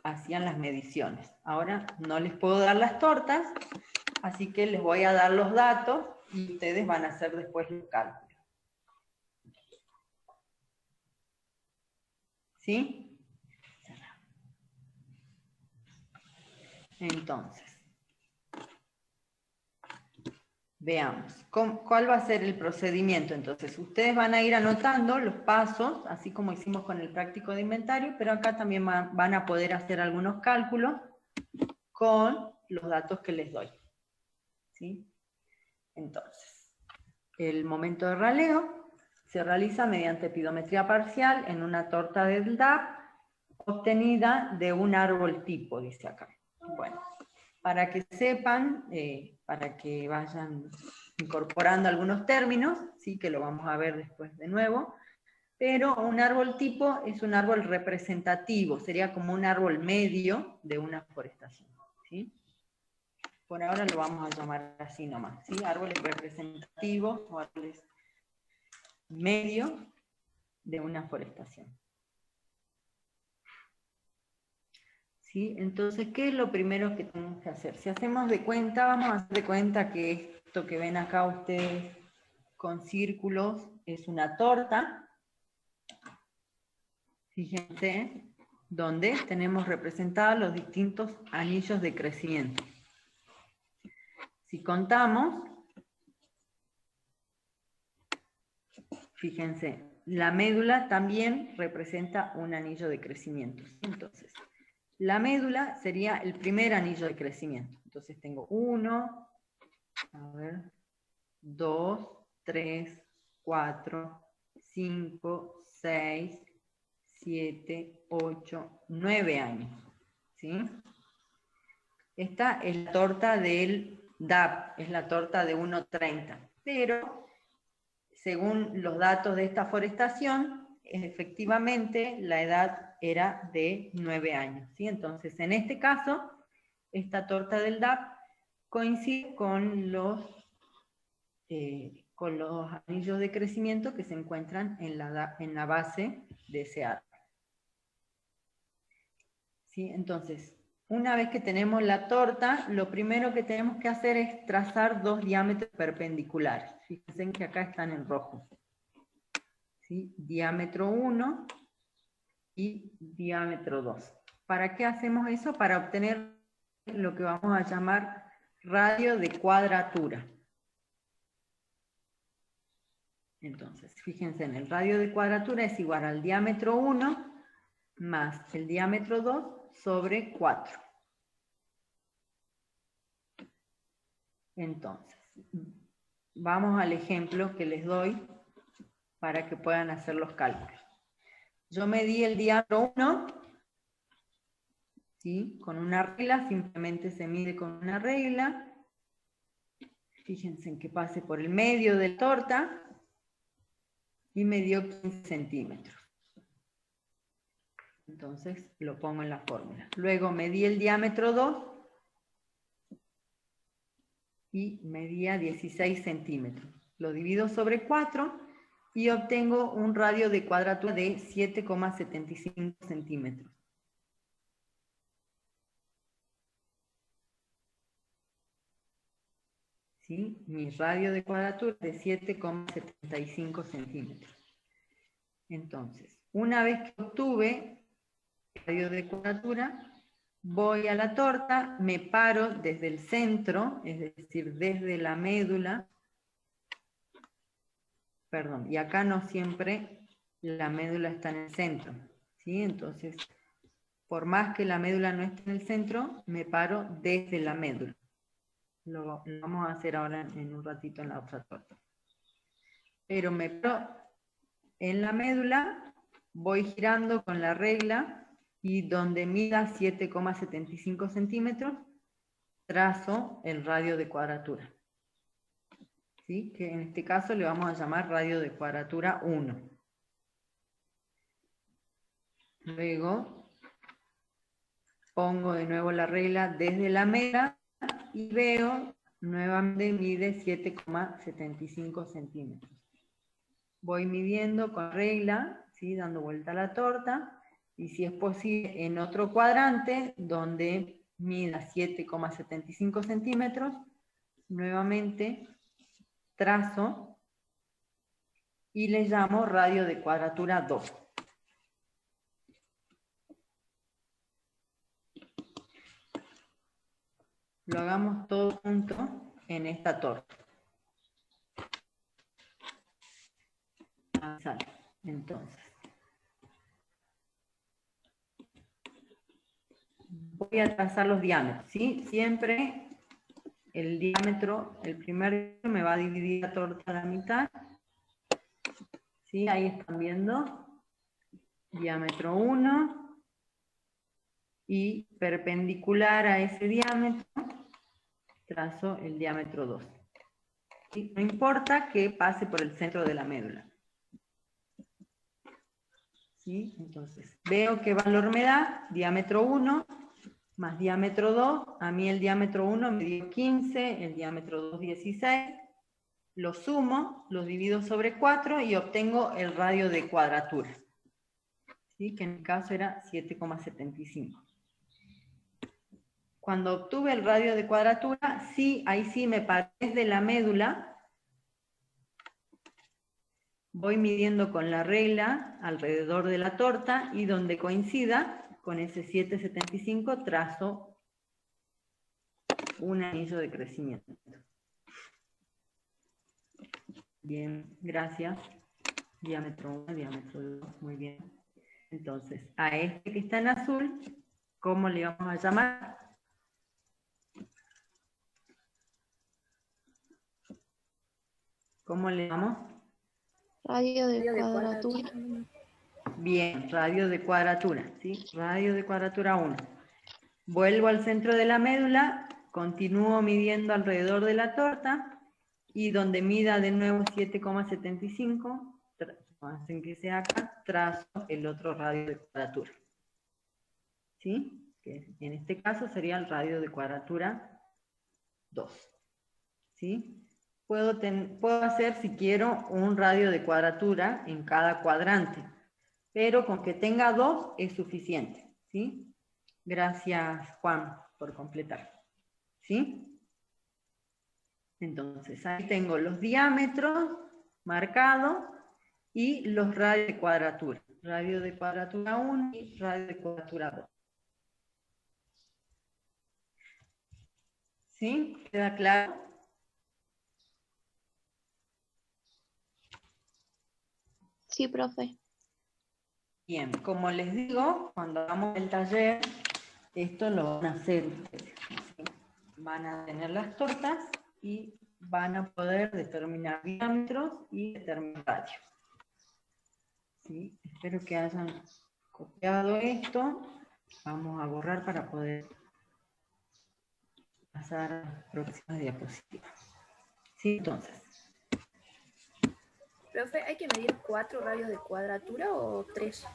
Speaker 1: hacían las mediciones. Ahora no les puedo dar las tortas, así que les voy a dar los datos y ustedes van a hacer después los cálculos. ¿Sí? Entonces, veamos, ¿cuál va a ser el procedimiento? Entonces, ustedes van a ir anotando los pasos, así como hicimos con el práctico de inventario, pero acá también van a poder hacer algunos cálculos con los datos que les doy. ¿Sí? Entonces, el momento de raleo se realiza mediante epidometría parcial en una torta del DAP obtenida de un árbol tipo, dice acá. Bueno, para que sepan, para que vayan incorporando algunos términos, sí, que lo vamos a ver después de nuevo, pero un árbol tipo es un árbol representativo, sería como un árbol medio de una forestación, ¿sí? Por ahora lo vamos a llamar así nomás, ¿sí? Árboles representativos o árboles medios de una forestación. ¿Sí? Entonces, ¿qué es lo primero que tenemos que hacer? Si hacemos de cuenta, vamos a hacer de cuenta que esto que ven acá ustedes con círculos es una torta. Fíjense, donde tenemos representados los distintos anillos de crecimiento. Si contamos, fíjense, la médula también representa un anillo de crecimiento. Entonces, la médula sería el primer anillo de crecimiento. Entonces tengo 1, 2, 3, 4, 5, 6, 7, 8, 9 años. ¿Sí? Esta es la torta del DAP, es la torta de 1,30. Pero, según los datos de esta forestación, efectivamente la edad era de 9 años. ¿Sí? Entonces, en este caso, esta torta del DAP coincide con los anillos de crecimiento que se encuentran en la base de ese árbol. ¿Sí? Entonces, una vez que tenemos la torta, lo primero que tenemos que hacer es trazar dos diámetros perpendiculares. Fíjense que acá están en rojo. ¿Sí? Diámetro 1 y diámetro 2. ¿Para qué hacemos eso? Para obtener lo que vamos a llamar radio de cuadratura. Entonces, fíjense, en el radio de cuadratura es igual al diámetro 1 más el diámetro 2 sobre 4. Entonces, vamos al ejemplo que les doy para que puedan hacer los cálculos. Yo medí el diámetro 1, ¿sí? Con una regla, simplemente se mide con una regla. Fíjense en que pase por el medio de la torta y me dio 15 centímetros. Entonces lo pongo en la fórmula. Luego medí el diámetro 2 y medía 16 centímetros. Lo divido sobre 4 y obtengo un radio de cuadratura de 7,75 centímetros. ¿Sí? Mi radio de cuadratura de 7,75 centímetros. Entonces, una vez que obtuve el radio de cuadratura, voy a la torta, me paro desde el centro, es decir, desde la médula. Perdón, y acá no siempre la médula está en el centro. ¿Sí? Entonces, por más que la médula no esté en el centro, me paro desde la médula. Lo vamos a hacer ahora en un ratito en la otra torta. Pero me paro en la médula, voy girando con la regla y donde mida 7,75 centímetros, trazo el radio de cuadratura. ¿Sí? Que en este caso le vamos a llamar radio de cuadratura 1. Luego pongo de nuevo la regla desde la médula y veo nuevamente mide 7,75 centímetros. Voy midiendo con regla, ¿sí? Dando vuelta a la torta, y si es posible en otro cuadrante donde mida 7,75 centímetros, nuevamente trazo y le llamo radio de cuadratura 2. Lo hagamos todo junto en esta torta. Entonces, voy a trazar los diámetros, ¿sí? Siempre el diámetro, el primer me va a dividir la torta a la mitad. ¿Sí? Ahí están viendo. Diámetro 1. Y perpendicular a ese diámetro, trazo el diámetro 2. ¿Sí? No importa que pase por el centro de la médula. ¿Sí? Entonces, veo qué valor me da, diámetro 1 más diámetro 2, a mí el diámetro 1 me dio 15, el diámetro 2 16, lo sumo, los divido sobre 4 y obtengo el radio de cuadratura, ¿sí? Que en mi caso era 7,75. Cuando obtuve el radio de cuadratura, sí, ahí sí me paré desde la médula, voy midiendo con la regla alrededor de la torta y donde coincida con ese 7,75 trazo un anillo de crecimiento. Bien, gracias. Diámetro 1, diámetro 2, muy bien. Entonces, a este que está en azul, ¿cómo le vamos a llamar? ¿Cómo le llamamos?
Speaker 3: Radio de cuadratura.
Speaker 1: Bien, radio de cuadratura, ¿sí? Radio de cuadratura 1. Vuelvo al centro de la médula, continúo midiendo alrededor de la torta, y donde mida de nuevo 7,75, hacen que sea acá, trazo el otro radio de cuadratura. ¿Sí? Que en este caso sería el radio de cuadratura 2. ¿Sí? Puedo hacer, si quiero, un radio de cuadratura en cada cuadrante, pero con que tenga 2 es suficiente. ¿Sí? Gracias, Juan, por completar. ¿Sí? Entonces, ahí tengo los diámetros marcados y los radios de cuadratura. Radio de cuadratura 1 y radio de cuadratura 2. ¿Sí? ¿Queda claro?
Speaker 3: Sí, profe.
Speaker 1: Bien, como les digo, cuando hagamos el taller, esto lo van a hacer ustedes. ¿Sí? Van a tener las tortas y van a poder determinar diámetros y determinar radio. ¿Sí? Espero que hayan copiado esto. Vamos a borrar para poder pasar a las próximas diapositivas. ¿Sí? Entonces.
Speaker 10: Profe, ¿hay que medir 4 radios de cuadratura o 3?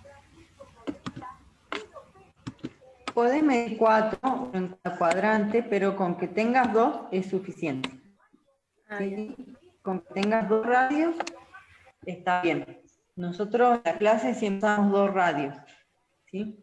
Speaker 1: Podés medir 4 en cada cuadrante, pero con que tengas 2 es suficiente. ¿Sí? Con que tengas 2 radios está bien. Nosotros en la clase siempre usamos 2 radios. ¿Sí?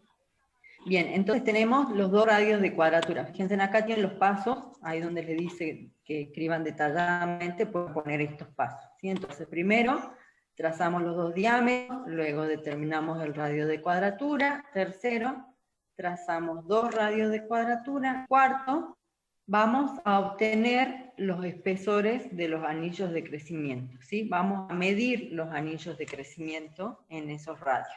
Speaker 1: Bien, entonces tenemos los 2 radios de cuadratura. Fíjense, acá tienen los pasos, ahí donde les dice que escriban detalladamente, pueden poner estos pasos. ¿Sí? Entonces primero trazamos los 2 diámetros, luego determinamos el radio de cuadratura, tercero trazamos 2 radios de cuadratura, cuarto vamos a obtener los espesores de los anillos de crecimiento. ¿Sí? Vamos a medir los anillos de crecimiento en esos radios.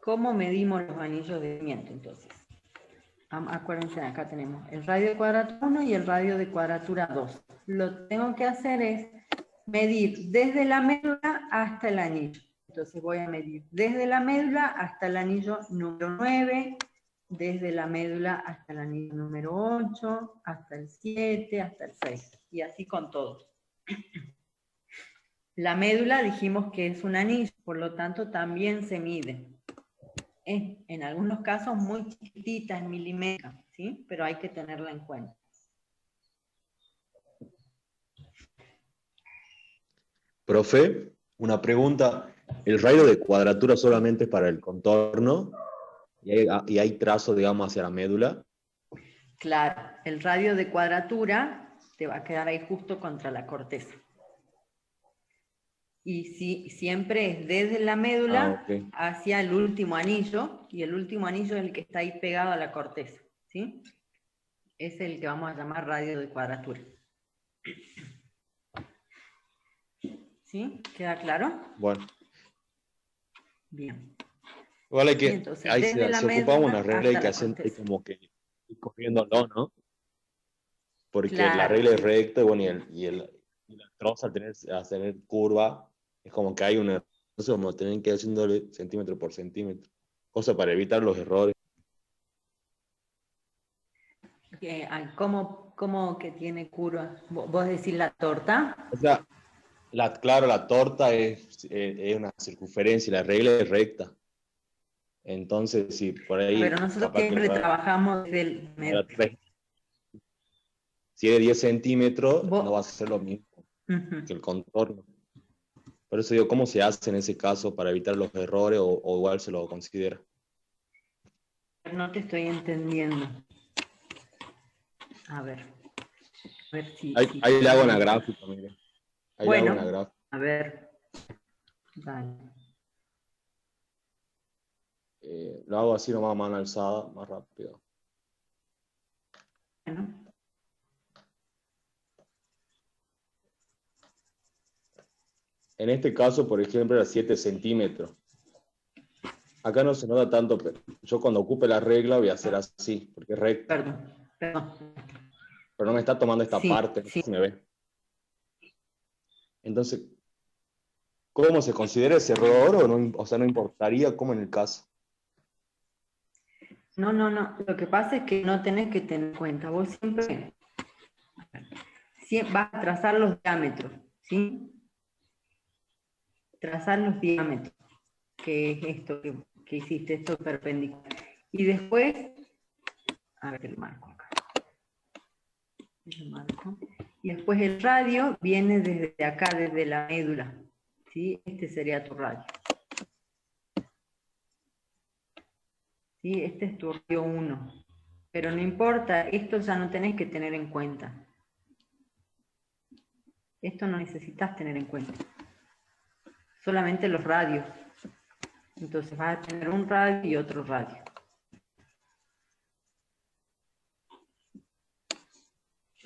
Speaker 1: ¿Cómo medimos los anillos de crecimiento entonces? Acuérdense, acá tenemos el radio de cuadratura 1 y el radio de cuadratura 2. Lo que tengo que hacer es medir desde la médula hasta el anillo. Entonces voy a medir desde la médula hasta el anillo número 9, desde la médula hasta el anillo número 8, hasta el 7, hasta el 6, y así con todos. La médula dijimos que es un anillo, por lo tanto también se mide. En algunos casos muy chiquititas, milimétricas, ¿sí? Pero hay que tenerla en cuenta.
Speaker 4: Profe, una pregunta. ¿El radio de cuadratura solamente es para el contorno? ¿Y hay trazo, digamos, hacia la médula?
Speaker 1: Claro, el radio de cuadratura te va a quedar ahí justo contra la corteza. Y si, siempre es desde la médula hacia el último anillo, y el último anillo es el que está ahí pegado a la corteza, ¿sí? Es el que vamos a llamar radio de cuadratura. ¿Sí? ¿Queda claro?
Speaker 4: Bueno.
Speaker 1: Bien.
Speaker 4: Igual hay que,
Speaker 1: entonces,
Speaker 4: ahí se ocupa una regla y que
Speaker 1: hacen
Speaker 4: como que ir corriéndolo, ¿no? Porque
Speaker 1: claro,
Speaker 4: la regla es recta, bueno, y la troza al tener curva, es como que hay un error, como tienen que ir haciéndole centímetro por centímetro, cosa para evitar los errores.
Speaker 1: ¿Cómo que tiene curva? ¿Vos decís la torta?
Speaker 4: O sea, claro, la torta es una circunferencia y la regla es recta. Entonces, sí, por ahí...
Speaker 1: Pero nosotros siempre trabajamos del medio.
Speaker 4: Si es de 10 centímetros, no va a ser lo mismo que el contorno. Por eso digo, ¿cómo se hace en ese caso para evitar los errores o igual se lo considera?
Speaker 1: No te estoy entendiendo. A ver si...
Speaker 4: Ahí le hago una gráfica, mire. Ahí
Speaker 1: bueno,
Speaker 4: le hago una gráfica.
Speaker 1: A ver. Dale.
Speaker 4: Lo hago así nomás, mano alzada, más rápido.
Speaker 1: Bueno.
Speaker 4: En este caso, por ejemplo, era 7 centímetros. Acá no se nota tanto, pero yo cuando ocupe la regla voy a hacer así, porque es recto.
Speaker 1: Perdón.
Speaker 4: pero no me está tomando esta
Speaker 1: Sí,
Speaker 4: parte, no
Speaker 1: sí.
Speaker 4: sé si me ve. Entonces, ¿cómo se considera ese error? O sea, no importaría como en el caso.
Speaker 1: No, no, no. Lo que pasa es que no tenés que tener en cuenta. Vos siempre vas a trazar los diámetros, ¿sí? Trazar los diámetros, que es esto que hiciste, esto perpendicular. Y después, a ver, el marco acá. El marco. Y después el radio viene desde acá, desde la médula, ¿sí? Este sería tu radio. ¿Sí? Este es tu radio 1. Pero no importa, esto ya no tenés que tener en cuenta. Esto no necesitas tener en cuenta. Solamente los radios. Entonces vas a tener un radio y otro radio.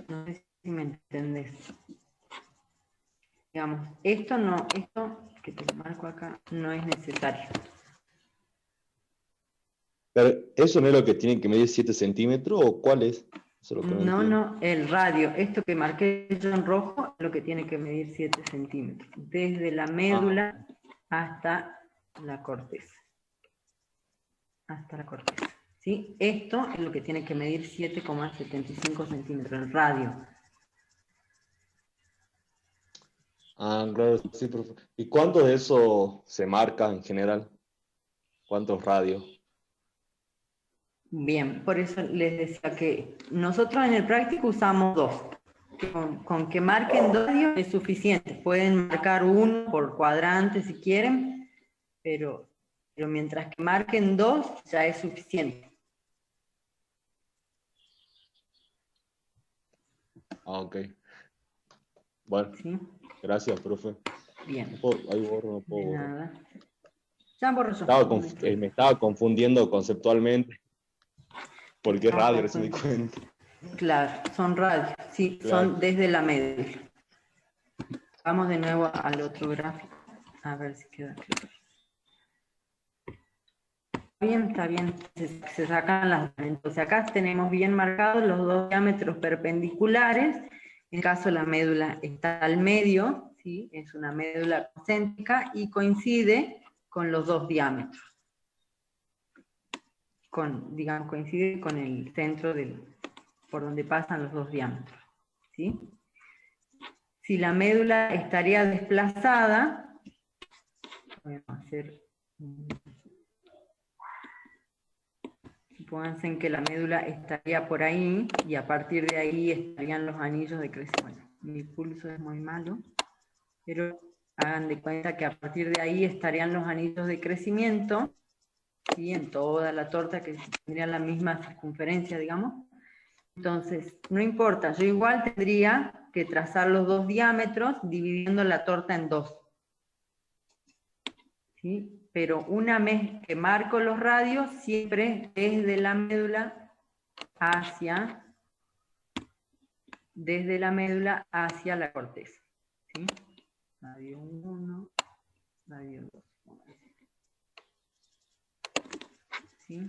Speaker 1: No sé si me entendés. Digamos, esto que te lo marco acá, no es necesario.
Speaker 4: Pero, ¿eso no es lo que tiene que medir 7 centímetros o cuál es? Eso es lo que
Speaker 1: No,
Speaker 4: entiendo.
Speaker 1: no, el radio, esto que marqué yo en rojo, es lo que tiene que medir 7 centímetros. Desde la médula hasta la corteza. Hasta la corteza. ¿Sí? Esto es lo que tiene que medir 7,75 centímetros, el radio.
Speaker 4: Ah, claro, sí, profe. ¿Y cuánto de eso se marca en general? ¿Cuántos radios?
Speaker 1: Bien, por eso les decía que nosotros en el práctico usamos 2. Con que marquen 2 radios es suficiente. Pueden marcar 1 por cuadrante si quieren, pero mientras que marquen 2 ya es suficiente.
Speaker 4: Ah, ok. Bueno,
Speaker 1: ¿Sí?
Speaker 4: gracias, profe.
Speaker 1: Bien.
Speaker 4: Ahí borro, no puedo
Speaker 1: De
Speaker 4: borrar.
Speaker 1: nada. Ya borro yo.
Speaker 4: Me estaba confundiendo conceptualmente. ¿Por qué
Speaker 1: No,
Speaker 4: radio? No se me di cuenta.
Speaker 1: Claro, son radios, sí,
Speaker 4: Claro.
Speaker 1: son desde la médula. Vamos de nuevo al otro gráfico, a ver si queda claro. Está bien, se sacan las... Entonces acá tenemos bien marcados los 2 diámetros perpendiculares. En caso la médula está al medio, ¿sí? Es una médula concéntrica y coincide con los 2 diámetros. Digamos, coincide con el centro por donde pasan los 2 diámetros, ¿sí? Si la médula estaría desplazada, voy a hacer... Supónganse que la médula estaría por ahí y a partir de ahí estarían los anillos de crecimiento. Bueno, mi pulso es muy malo, pero hagan de cuenta que a partir de ahí estarían los anillos de crecimiento, ¿sí? En toda la torta que tendría la misma circunferencia, digamos. Entonces, no importa, yo igual tendría que trazar los 2 diámetros dividiendo la torta en 2. ¿Sí? Pero una vez que marco los radios, siempre desde la médula hacia la corteza. ¿Sí? Radio 1, radio 2. ¿Sí?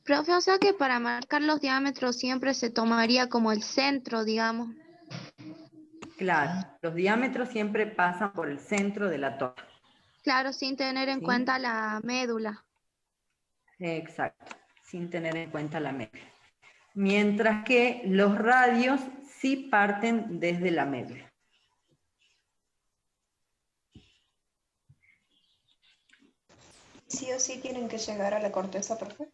Speaker 3: Profe, o sea que para marcar los diámetros siempre se tomaría como el centro, digamos.
Speaker 1: Claro, los diámetros siempre pasan por el centro de la torta.
Speaker 3: Claro, sin tener en
Speaker 1: ¿Sí?
Speaker 3: cuenta la médula.
Speaker 1: Exacto, sin tener en cuenta la médula. Mientras que los radios sí parten desde la médula.
Speaker 10: ¿Sí o sí tienen que llegar a la corteza, profe?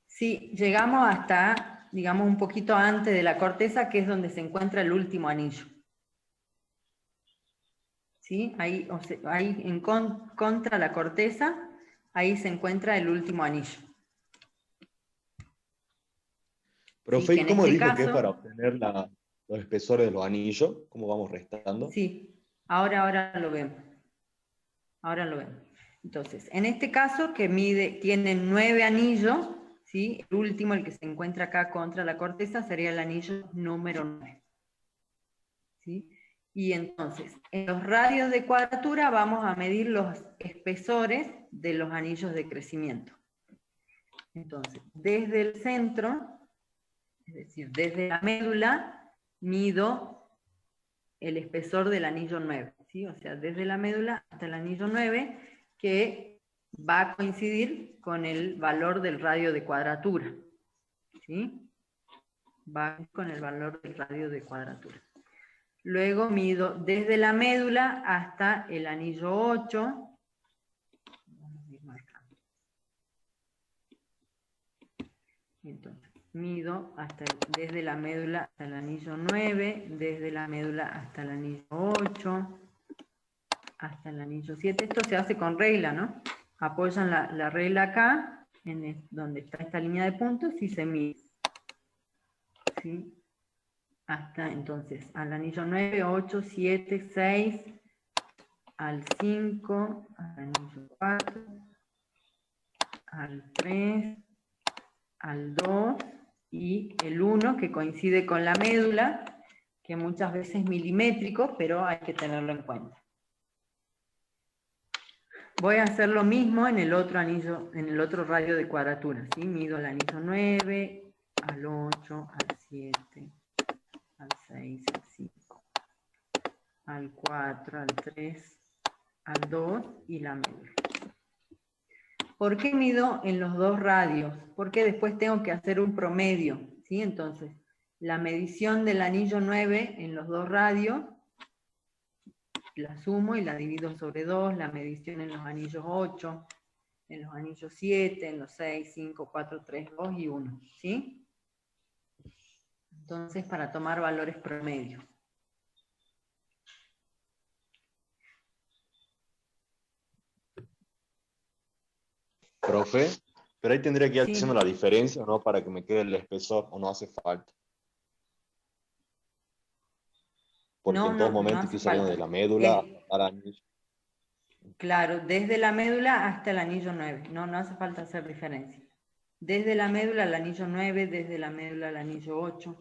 Speaker 1: Sí, llegamos hasta, digamos, un poquito antes de la corteza, que es donde se encuentra el último anillo. ¿Sí? Ahí, contra la corteza, ahí se encuentra el último anillo.
Speaker 4: Profe,
Speaker 1: Sí,
Speaker 4: ¿y cómo
Speaker 1: este
Speaker 4: dijo que es
Speaker 1: caso,
Speaker 4: para obtener los espesores de los anillos? ¿Cómo vamos restando?
Speaker 1: Sí, ahora lo vemos. Ahora lo vemos. Entonces, en este caso que tiene 9 anillos, ¿sí? El último, el que se encuentra acá contra la corteza, sería el anillo número 9. ¿Sí? Y entonces, en los radios de cuadratura vamos a medir los espesores de los anillos de crecimiento. Entonces, desde el centro Es decir, desde la médula mido el espesor del anillo 9, ¿sí? O sea, desde la médula hasta el anillo 9, que va a coincidir con el valor del radio de cuadratura, ¿sí? Va con el valor del radio de cuadratura. Luego mido desde la médula hasta el anillo 8. Vamos a ir marcando. Entonces, mido desde la médula hasta el anillo 9, desde la médula hasta el anillo 8, hasta el anillo 7. Esto se hace con regla, ¿no? Apoyan la regla acá, donde está esta línea de puntos, y se mide. ¿Sí? Hasta entonces, al anillo 9, 8, 7, 6, al 5, al anillo 4, al 3, al 2, y el 1 que coincide con la médula, que muchas veces es milimétrico, pero hay que tenerlo en cuenta. Voy a hacer lo mismo en el otro anillo, en el otro radio de cuadratura, ¿sí? Mido el anillo 9, al 8, al 7, al 6, al 5, al 4, al 3, al 2 y la médula. ¿Por qué mido en los dos radios? Porque después tengo que hacer un promedio, ¿sí? Entonces, la medición del anillo 9 en los dos radios, la sumo y la divido sobre 2, la medición en los anillos 8, en los anillos 7, en los 6, 5, 4, 3, 2 y 1, ¿sí? Entonces, para tomar valores promedio.
Speaker 4: Profe, pero ahí tendría que ir
Speaker 1: Sí.
Speaker 4: haciendo la diferencia, ¿no? Para que me quede el espesor, o no hace falta. Porque
Speaker 1: No,
Speaker 4: en todo
Speaker 1: no,
Speaker 4: momento
Speaker 1: no hace
Speaker 4: estoy saliendo
Speaker 1: falta.
Speaker 4: de la médula al anillo.
Speaker 1: Claro, desde la médula hasta el anillo 9. No, no hace falta hacer diferencia. Desde la médula al anillo 9, desde la médula al anillo 8.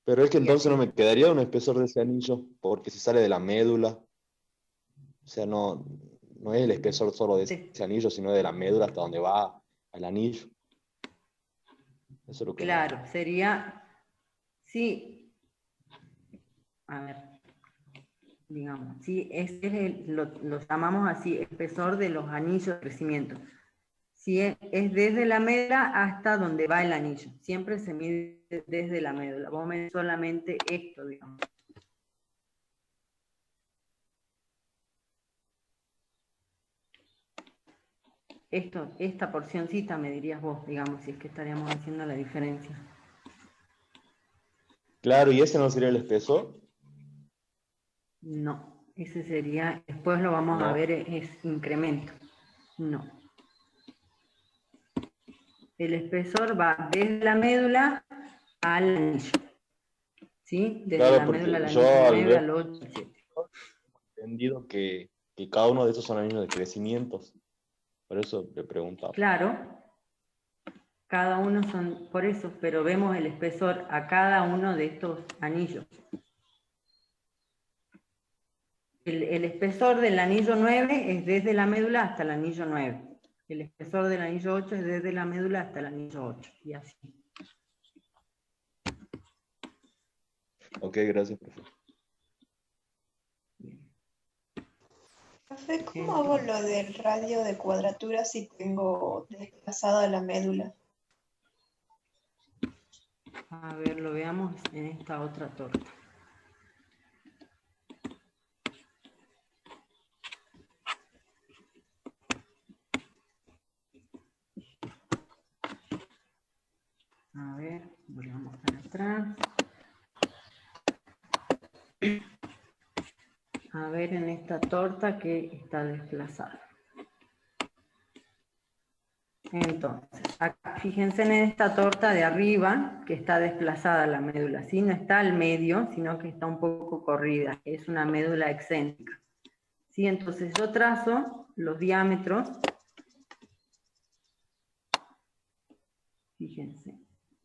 Speaker 4: Pero es que
Speaker 1: Y
Speaker 4: entonces
Speaker 1: así.
Speaker 4: no me quedaría un espesor de ese anillo, porque si sale de la médula, o sea, no es el espesor solo de ese anillo, sino de la médula hasta donde va al anillo. Eso es lo que
Speaker 1: Claro, sería, sí, a ver, digamos, sí, ese es lo llamamos así, espesor de los anillos de crecimiento. Sí, es desde la médula hasta donde va el anillo. Siempre se mide desde la médula. Vos medís solamente esto, digamos. Esta porcioncita me dirías vos, digamos, si es que estaríamos haciendo la diferencia.
Speaker 4: Claro, ¿y ese no sería el espesor?
Speaker 1: No, ese sería, después lo vamos a
Speaker 4: No.
Speaker 1: ver, es incremento. No. El espesor va desde la médula al anillo. ¿Sí? Desde
Speaker 4: Claro,
Speaker 1: la médula al
Speaker 4: porque yo
Speaker 1: anillo
Speaker 4: al
Speaker 1: 9
Speaker 4: ver
Speaker 1: al 8 al 7.
Speaker 4: he entendido que cada uno de esos son anillos de crecimientos. Por eso le preguntaba.
Speaker 1: Claro, cada uno son, por eso, pero vemos el espesor a cada uno de estos anillos. El espesor del anillo 9 es desde la médula hasta el anillo 9. El espesor del anillo 8 es desde la médula hasta el anillo 8. Y así.
Speaker 4: Ok, gracias, profe.
Speaker 10: Profe, ¿cómo hago lo del radio de cuadratura si tengo desplazada la médula?
Speaker 1: A ver, lo veamos en esta otra torta. A ver, volvamos para atrás. A ver en esta torta que está desplazada. Entonces, acá, fíjense en esta torta de arriba que está desplazada la médula, ¿sí? No está al medio, sino que está un poco corrida, es una médula excéntrica. ¿Sí? Entonces yo trazo los diámetros, fíjense,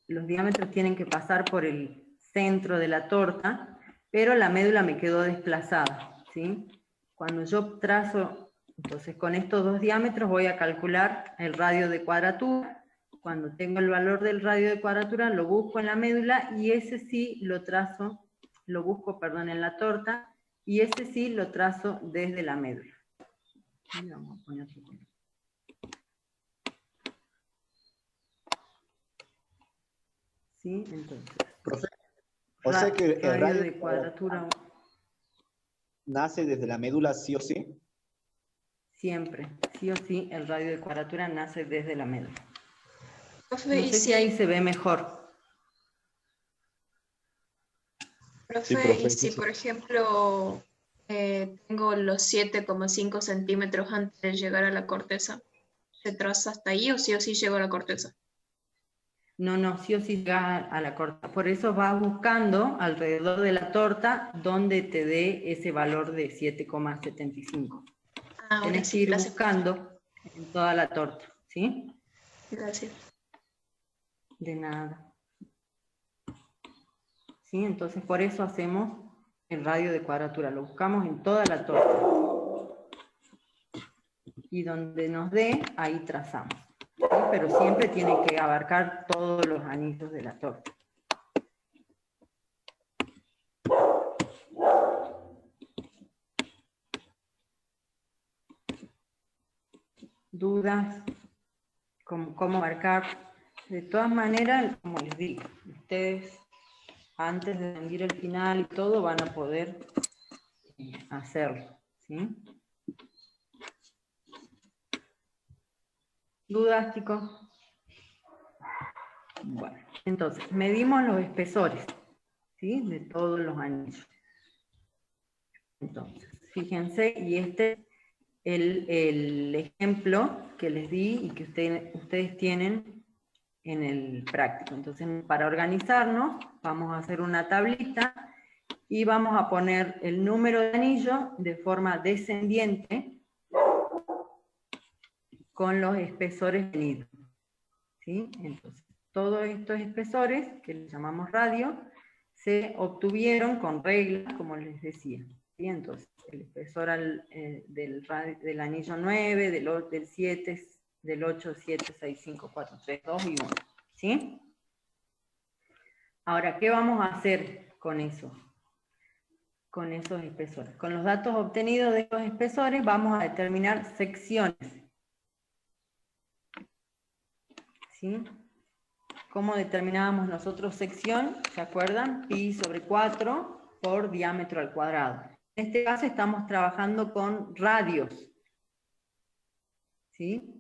Speaker 1: los diámetros tienen que pasar por el centro de la torta, pero la médula me quedó desplazada, ¿sí? Cuando yo trazo, entonces con estos dos diámetros voy a calcular el radio de cuadratura. Cuando tengo el valor del radio de cuadratura, lo busco en la médula y ese sí lo trazo, lo busco, perdón, en la torta, y ese sí lo trazo desde la médula. Y vamos a poner otro color. ¿Sí? Entonces.
Speaker 8: Profe, o sea que el radio
Speaker 1: de cuadratura
Speaker 8: nace desde la médula sí o sí.
Speaker 1: Siempre, sí o sí, el radio de cuadratura nace desde la médula.
Speaker 10: Profe,
Speaker 1: No sé si ahí se ve mejor.
Speaker 10: Profe,
Speaker 4: Sí, profe,
Speaker 10: y si
Speaker 4: sí.
Speaker 10: por ejemplo tengo los 7,5 centímetros antes de llegar a la corteza, ¿se traza hasta ahí o sí llego a la corteza?
Speaker 1: No, sí o sí llega a la corta. Por eso vas buscando alrededor de la torta donde te dé ese valor de 7,75.
Speaker 10: Ahora
Speaker 1: Tenés
Speaker 10: sí,
Speaker 1: que ir
Speaker 10: gracias.
Speaker 1: buscando en toda la torta, ¿sí?
Speaker 10: Gracias.
Speaker 1: De nada. ¿Sí? Entonces por eso hacemos el radio de cuadratura. Lo buscamos en toda la torta. Y donde nos dé, ahí trazamos. ¿Sí? Pero siempre tiene que abarcar todos los anillos de la torta. ¿Dudas? ¿Cómo marcar? De todas maneras, como les digo, ustedes antes de rendir el final y todo van a poder hacerlo, ¿sí? ¿Dudas, chicos? Bueno, entonces, medimos los espesores, ¿sí? De todos los anillos. Entonces, fíjense, y este el ejemplo que les di y que ustedes tienen en el práctico. Entonces, para organizarnos, vamos a hacer una tablita y vamos a poner el número de anillo de forma descendiente con los espesores medidos. ¿Sí? Entonces, todos estos espesores, que les llamamos radio, se obtuvieron con reglas, como les decía. ¿Sí? Entonces, el espesor del anillo 9, del 7, del 8, 7, 6, 5, 4, 3, 2 y 1. ¿Sí? Ahora, ¿qué vamos a hacer con eso? Con esos espesores. Con los datos obtenidos de estos espesores vamos a determinar secciones. ¿Sí? ¿Cómo determinábamos nosotros sección? ¿Se acuerdan? Pi sobre 4 por diámetro al cuadrado. En este caso estamos trabajando con radios. ¿Sí?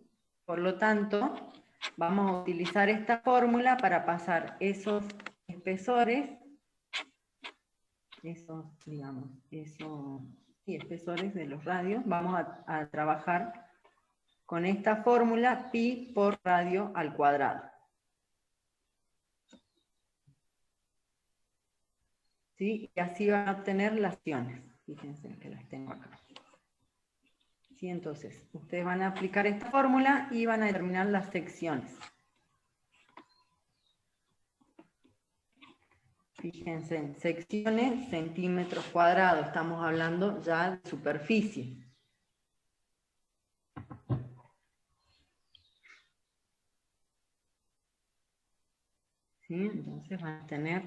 Speaker 1: Por lo tanto, vamos a utilizar esta fórmula para pasar esos espesores, espesores de los radios, vamos a trabajar con esta fórmula pi por radio al cuadrado. ¿Sí? Y así van a obtener las secciones. Fíjense que las tengo acá. ¿Sí? Entonces, ustedes van a aplicar esta fórmula y van a determinar las secciones. Fíjense, en secciones, centímetros cuadrados, estamos hablando ya de superficie. ¿Sí? Entonces van a tener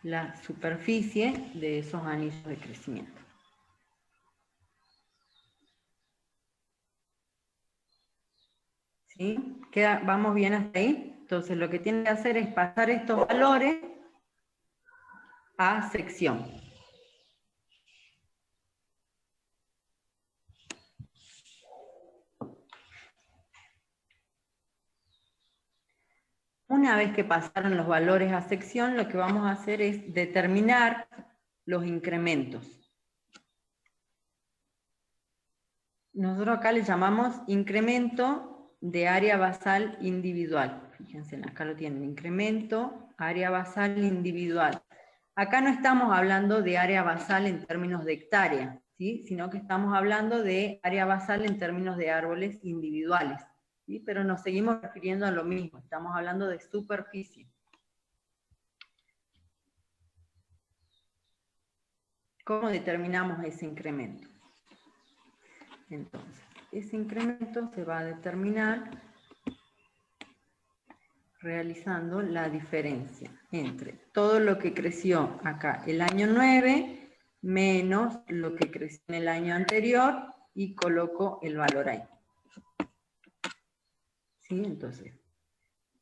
Speaker 1: la superficie de esos anillos de crecimiento. ¿Sí? ¿Vamos bien hasta ahí? Entonces lo que tienen que hacer es pasar estos valores a sección. Una vez que pasaron los valores a sección, lo que vamos a hacer es determinar los incrementos. Nosotros acá le llamamos incremento de área basal individual. Fíjense, acá lo tienen, incremento, área basal individual. Acá no estamos hablando de área basal en términos de hectárea, ¿sí? Sino que estamos hablando de área basal en términos de árboles individuales. ¿Sí? Pero nos seguimos refiriendo a lo mismo, estamos hablando de superficie. ¿Cómo determinamos ese incremento? Entonces, ese incremento se va a determinar realizando la diferencia entre todo lo que creció acá el año 9 menos lo que creció en el año anterior y coloco el valor ahí. ¿Sí? Entonces,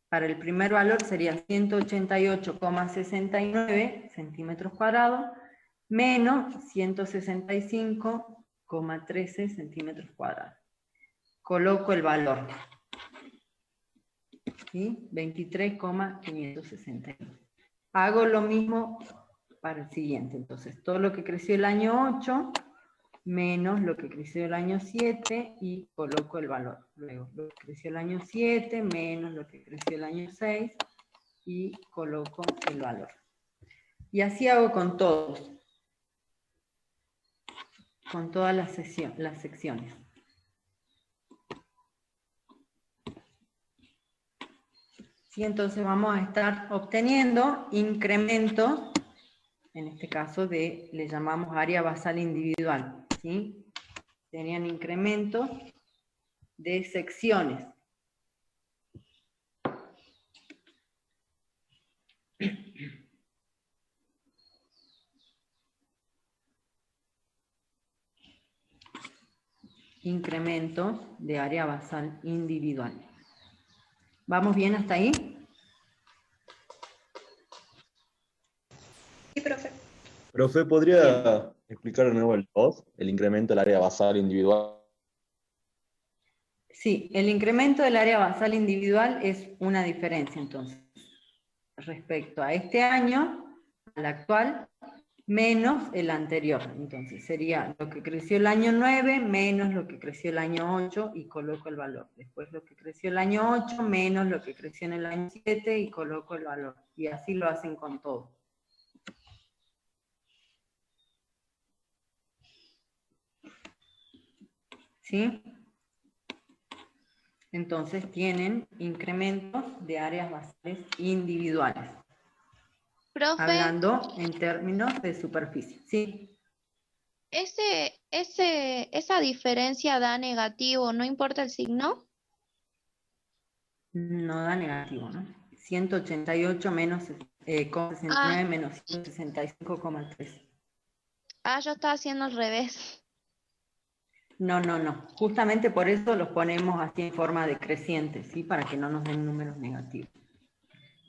Speaker 1: para el primer valor sería 188,69 centímetros cuadrados menos 165,13 centímetros cuadrados. Coloco el valor. ¿Sí? 23,569. Hago lo mismo para el siguiente. Entonces, todo lo que creció el año 8 menos lo que creció el año 7 y coloco el valor. Luego, lo que creció el año 7 menos lo que creció el año 6 y coloco el valor. Y así hago con todos. Con todas las secciones. ¿Sí? Entonces vamos a estar obteniendo incrementos, en este caso le llamamos área basal individual. ¿Sí? Serían incrementos de secciones. Incrementos de área basal individual. ¿Vamos bien hasta ahí?
Speaker 10: Sí, profe.
Speaker 4: Profe, ¿podría explicar de nuevo el 2, el incremento del área basal individual?
Speaker 1: Sí, el incremento del área basal individual es una diferencia, entonces, respecto a este año, al actual, menos el anterior. Entonces, sería lo que creció el año 9 menos lo que creció el año 8 y coloco el valor. Después lo que creció el año 8 menos lo que creció en el año 7 y coloco el valor. Y así lo hacen con todo. ¿Sí? Entonces tienen incrementos de áreas basales individuales.
Speaker 3: Profe,
Speaker 1: Hablando en términos de superficie. Sí.
Speaker 3: esa diferencia da negativo, ¿no importa el signo?
Speaker 1: No da negativo, ¿no? 188 menos 69 menos 165,3.
Speaker 3: Yo estaba haciendo al revés.
Speaker 1: No. Justamente por eso los ponemos así en forma decreciente, ¿sí? Para que no nos den números negativos.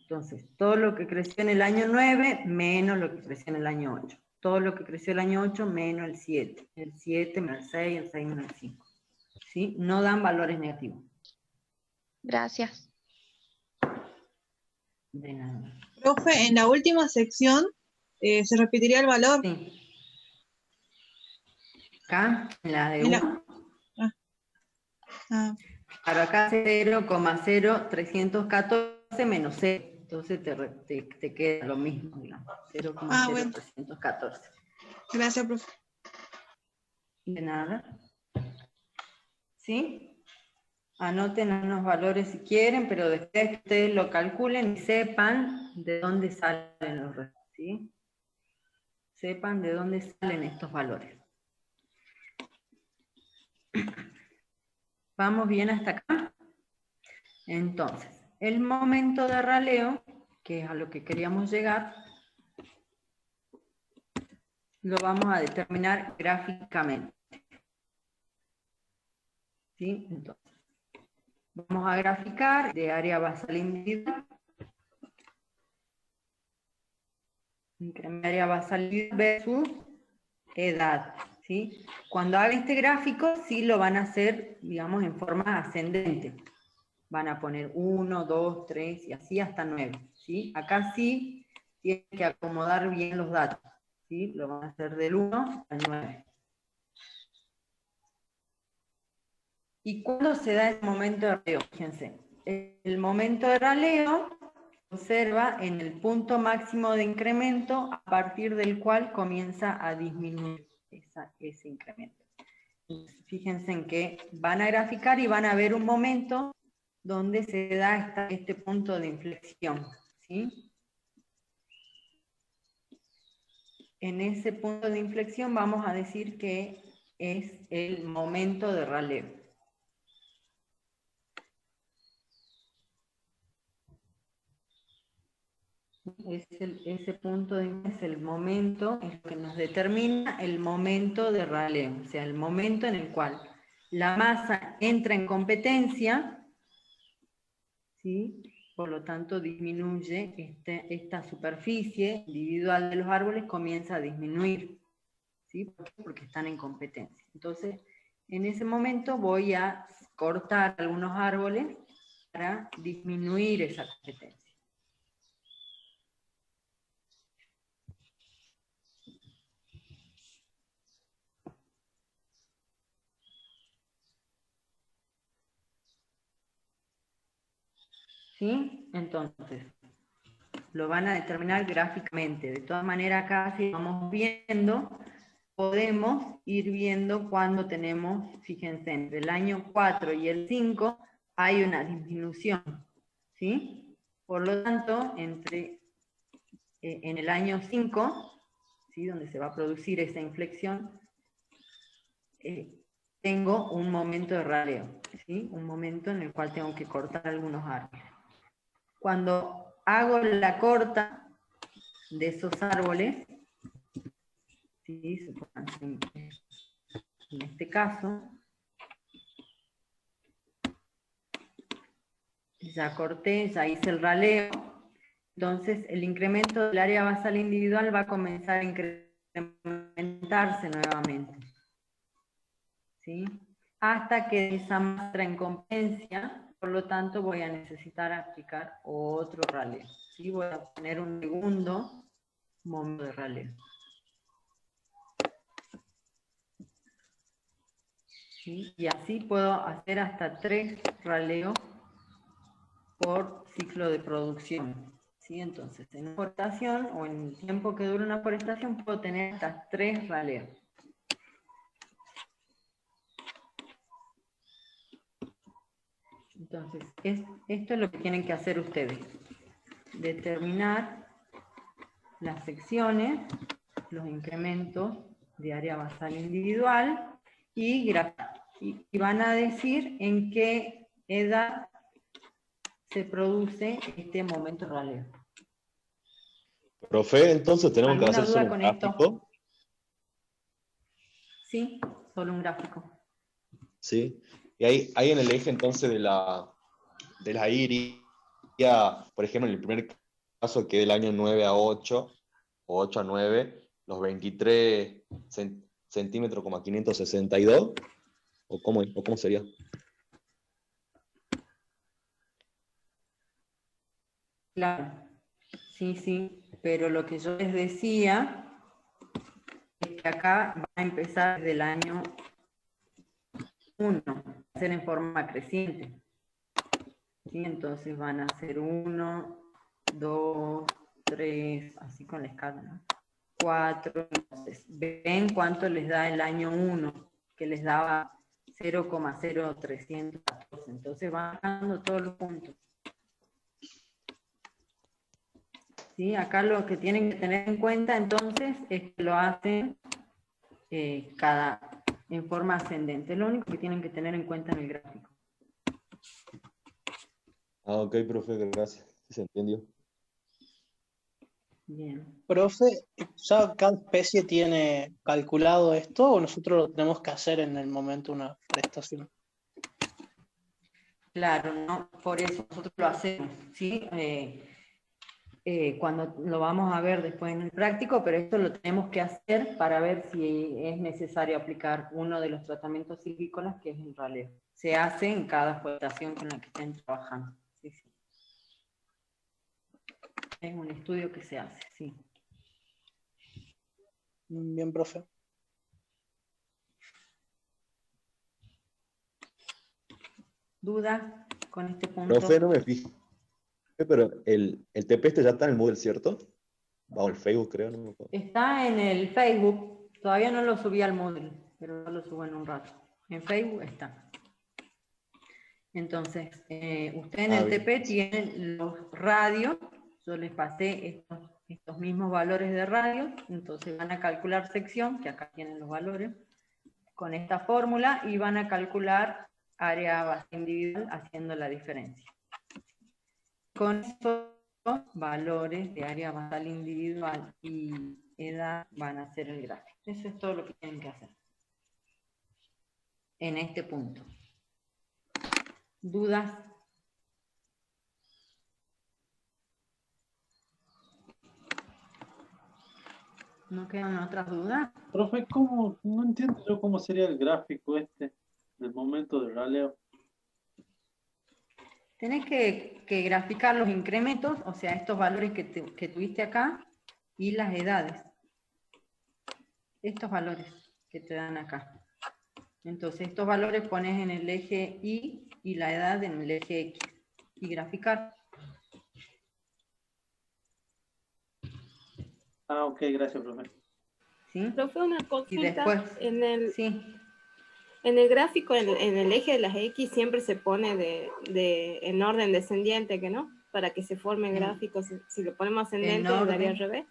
Speaker 1: Entonces, todo lo que creció en el año 9 menos lo que creció en el año 8. Todo lo que creció el año 8 menos el 7. El 7 menos el 6, el 6 menos el 5. ¿Sí? No dan valores negativos.
Speaker 3: Gracias.
Speaker 1: De nada.
Speaker 2: Profe, en la última sección se repetiría el valor.
Speaker 1: Sí. Acá, en la de
Speaker 2: En la-
Speaker 1: 1.
Speaker 2: Ah,
Speaker 1: Claro, acá 0,0314 menos 0. Entonces te queda lo mismo, digamos.
Speaker 2: bueno.
Speaker 1: 0,0314.
Speaker 2: Gracias, profe.
Speaker 1: De nada. ¿Sí? Anoten unos valores si quieren, pero después que ustedes lo calculen y sepan de dónde salen los restos, ¿sí? Sepan de dónde salen estos valores. ¿Vamos bien hasta acá? Entonces, el momento de raleo, que es a lo que queríamos llegar, lo vamos a determinar gráficamente. ¿Sí? Entonces, vamos a graficar de área basal individual. Área basal individual versus edad. ¿Sí? Cuando hagan este gráfico, sí lo van a hacer, digamos, en forma ascendente. Van a poner 1, 2, 3 y así hasta 9. ¿Sí? Acá sí tienen que acomodar bien los datos. ¿Sí? Lo van a hacer del 1 al 9. ¿Y cuándo se da el momento de raleo? Fíjense, el momento de raleo se observa en el punto máximo de incremento a partir del cual comienza a disminuir ese incremento. Entonces, fíjense en que van a graficar y van a ver un momento donde se da este punto de inflexión. ¿Sí? En ese punto de inflexión vamos a decir que es el momento de raleo. Ese punto es el momento, es lo que nos determina el momento de raleo, o sea, el momento en el cual la masa entra en competencia, ¿sí? Por lo tanto disminuye, esta superficie individual de los árboles comienza a disminuir, ¿sí? ¿Por qué? Porque están en competencia. Entonces, en ese momento voy a cortar algunos árboles para disminuir esa competencia. ¿Sí? Entonces, lo van a determinar gráficamente. De todas maneras, acá si vamos viendo, podemos ir viendo cuando tenemos, fíjense, entre el año 4 y el 5 hay una disminución, ¿sí? Por lo tanto, en el año 5, ¿sí? Donde se va a producir esa inflexión, tengo un momento de raleo, ¿sí? Un momento en el cual tengo que cortar algunos árboles. Cuando hago la corta de esos árboles, ¿sí? En este caso, ya corté, ya hice el raleo, entonces el incremento del área basal individual va a comenzar a incrementarse nuevamente, ¿sí? Hasta que esa muestra en competencia, por lo tanto voy a necesitar aplicar otro raleo, ¿sí? Voy a obtener un segundo momento de raleo. ¿Sí? Y así puedo hacer hasta 3 raleos por ciclo de producción, ¿sí? Entonces, en una forestación o en el tiempo que dura una forestación puedo tener hasta 3 raleos. Entonces, esto es lo que tienen que hacer ustedes. Determinar las secciones, los incrementos de área basal individual y van a decir en qué edad se produce este momento raleo.
Speaker 4: Profe, entonces tenemos que hacer solo un
Speaker 1: con
Speaker 4: gráfico.
Speaker 1: esto? Sí, solo un gráfico.
Speaker 4: Sí. Y ahí en el eje entonces de la iris, por ejemplo, en el primer caso que del año 9 a 8, o 8 a 9, los 23 centímetros, 562, ¿o cómo sería?
Speaker 1: Claro, sí, pero lo que yo les decía es que acá va a empezar desde el año 1, va a ser en forma creciente. ¿Sí? Entonces van a ser 1, 2, 3, así con la escala, ¿no? 4, entonces, ven cuánto les da el año 1, que les daba 0,0314, entonces van bajando todos los puntos. ¿Sí? Acá lo que tienen que tener en cuenta entonces es que lo hacen en forma ascendente, es lo único que tienen que tener en cuenta en el gráfico.
Speaker 4: Ah, ok, profe, gracias, sí se entendió.
Speaker 1: Bien.
Speaker 9: Profe, ¿ya cada especie tiene calculado esto o nosotros lo tenemos que hacer en el momento de una prestación?
Speaker 1: Claro, ¿no? Por eso nosotros lo hacemos, ¿sí? Cuando lo vamos a ver después en el práctico, pero esto lo tenemos que hacer para ver si es necesario aplicar uno de los tratamientos silvícolas, que es el raleo. Se hace en cada flotación con la que estén trabajando. Sí, sí. Es un estudio que se hace, sí.
Speaker 9: Bien, profe.
Speaker 1: ¿Dudas con este punto?
Speaker 4: Profe, no me fijé, pero el TP este ya está en el Moodle, ¿cierto? Bajo el Facebook, creo. No me acuerdo.
Speaker 1: Está en el Facebook, todavía no lo subí al Moodle, pero lo subo en un rato. En Facebook está. Entonces, usted en el TP tienen los radios, yo les pasé estos mismos valores de radio, entonces van a calcular sección, que acá tienen los valores, con esta fórmula, y van a calcular área base individual haciendo la diferencia. Con eso valores de área basal individual y edad van a ser el gráfico. Eso es todo lo que tienen que hacer en este punto. ¿Dudas? ¿No quedan otras dudas?
Speaker 11: Profe, ¿cómo? No entiendo yo cómo sería el gráfico del momento de raleo.
Speaker 1: Tenés que graficar los incrementos, o sea, estos valores que tuviste acá, y las edades. Estos valores que te dan acá. Entonces, estos valores pones en el eje Y y la edad en el eje X. Y graficar.
Speaker 11: Ah, ok, gracias, profe.
Speaker 1: ¿Sí?
Speaker 7: Profe, una consulta.
Speaker 1: Y después,
Speaker 7: en el gráfico, en el eje de las X siempre se pone en orden descendiente, ¿que no? Para que se forme gráficos. Si lo ponemos ascendente, daría al revés.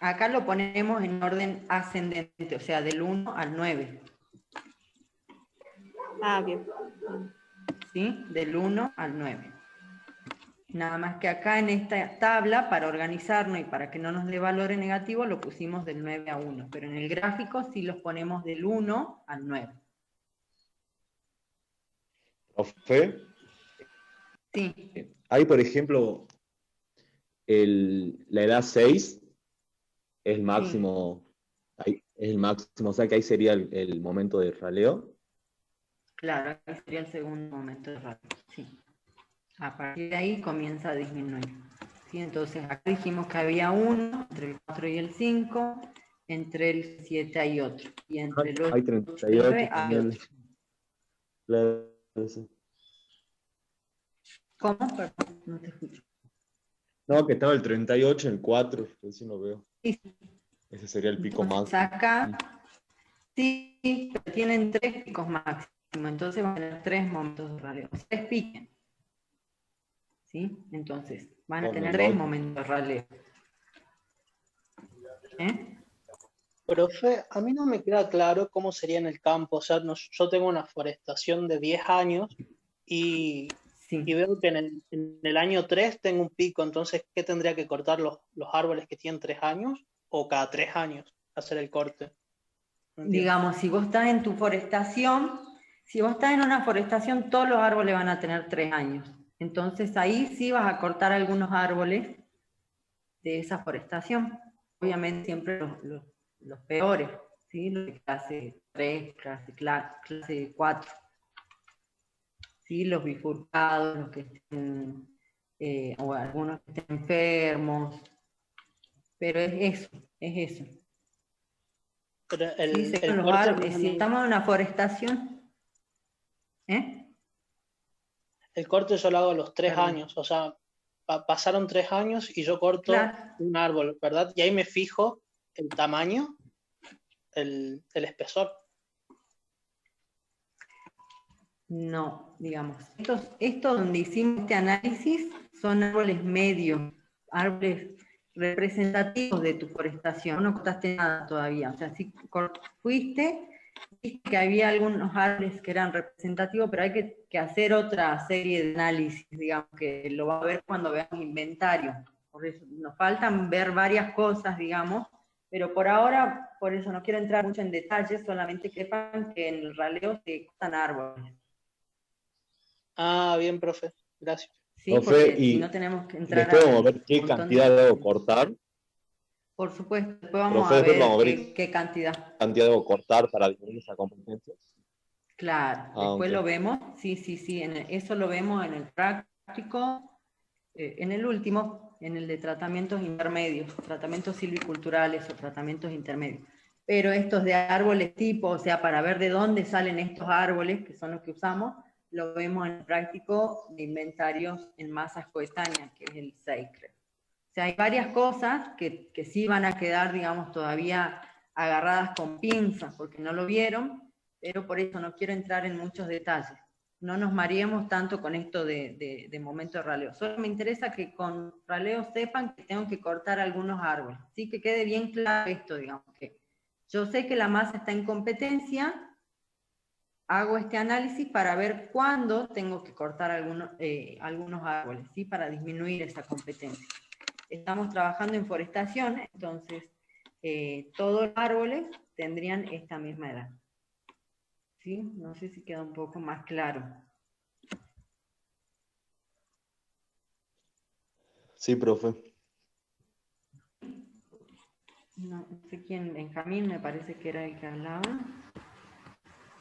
Speaker 1: Acá lo ponemos en orden ascendente, o sea, del 1 al 9.
Speaker 7: Ah, bien.
Speaker 1: ¿Sí? Del 1 al 9. Nada más que acá en esta tabla, para organizarnos y para que no nos dé valores negativos, lo pusimos del 9 a 1. Pero en el gráfico sí los ponemos del 1 al 9.
Speaker 4: Profe.
Speaker 1: Sí.
Speaker 4: Hay, por ejemplo, la edad 6 es el máximo, es el máximo, o sea que ahí sería el momento de raleo.
Speaker 1: Claro, ahí sería el segundo momento de raleo, sí. A partir de ahí comienza a disminuir. ¿Sí? Entonces acá dijimos que había uno entre el 4 y el 5, entre el 7 y otro, y entre el 8
Speaker 4: hay
Speaker 1: y
Speaker 4: 38
Speaker 1: el 9 hay
Speaker 4: también.
Speaker 1: otro.
Speaker 4: Claro, sí.
Speaker 1: ¿Cómo? Perdón, no te escucho.
Speaker 4: No, que estaba el 38 en el 4, recién lo veo.
Speaker 1: Sí.
Speaker 4: Ese sería el pico
Speaker 1: Entonces,
Speaker 4: máximo.
Speaker 1: acá, sí, pero tienen 3 picos máximos, entonces van a tener 3 momentos de raleo. 3 picos. ¿Sí? Entonces, van a tener 3 momentos de raleo.
Speaker 9: Profe, a mí no me queda claro cómo sería en el campo. O sea, yo tengo una forestación de 10 años y veo que en el año 3 tengo un pico. Entonces, ¿qué tendría que cortar los árboles que tienen 3 años? ¿O cada 3 años hacer el corte? No entiendo.
Speaker 1: Digamos, si vos estás en tu forestación, si vos estás en una forestación, todos los árboles van a tener 3 años. Entonces ahí sí vas a cortar algunos árboles de esa forestación. Obviamente siempre los peores, ¿sí? Los de clase 3, clase 4. ¿Sí? Los bifurcados, los que estén, o algunos que estén enfermos. Pero es eso.
Speaker 9: Pero
Speaker 1: Sí, los árboles, si estamos en una forestación,
Speaker 9: el corte yo lo hago a los 3 años, o sea, pasaron 3 años y yo corto un árbol, ¿verdad? Y ahí me fijo el tamaño, el espesor.
Speaker 1: No, digamos, estos donde hicimos este análisis son árboles medios, árboles representativos de tu forestación, no cortaste nada todavía, o sea, si fuiste, viste que había algunos árboles que eran representativos, pero hay que hacer otra serie de análisis, digamos, que lo va a ver cuando veamos inventario, por eso nos faltan ver varias cosas, digamos, pero por ahora, por eso no quiero entrar mucho en detalles, solamente que sepan que en el raleo se cortan árboles.
Speaker 9: Ah, bien, profe, gracias.
Speaker 1: Sí, porque si no tenemos que entrar
Speaker 4: después vamos a ver qué cantidad debo cortar.
Speaker 1: Por supuesto, después vamos a ver qué cantidad
Speaker 4: Debo cortar para disminuir esa competencia.
Speaker 1: Claro, después lo vemos, sí, eso lo vemos en el práctico, en el último, en el de tratamientos intermedios, tratamientos silviculturales o tratamientos intermedios. Pero estos de árboles tipo, o sea, para ver de dónde salen estos árboles, que son los que usamos, lo vemos en el práctico de inventarios en masas coetáneas, que es el SACRE. O sea, hay varias cosas que sí van a quedar, digamos, todavía agarradas con pinzas, porque no lo vieron, pero por eso no quiero entrar en muchos detalles. No nos mareemos tanto con esto de momento de raleo. Solo me interesa que con raleo sepan que tengo que cortar algunos árboles. Sí, que quede bien claro esto, digamos, que yo sé que la masa está en competencia, hago este análisis para ver cuándo tengo que cortar algunos árboles, ¿sí? Para disminuir esa competencia. Estamos trabajando en forestación, entonces todos los árboles tendrían esta misma edad. ¿Sí? No sé si queda un poco más claro.
Speaker 4: Sí, profe.
Speaker 1: No sé quién, Benjamín me parece que era el que hablaba.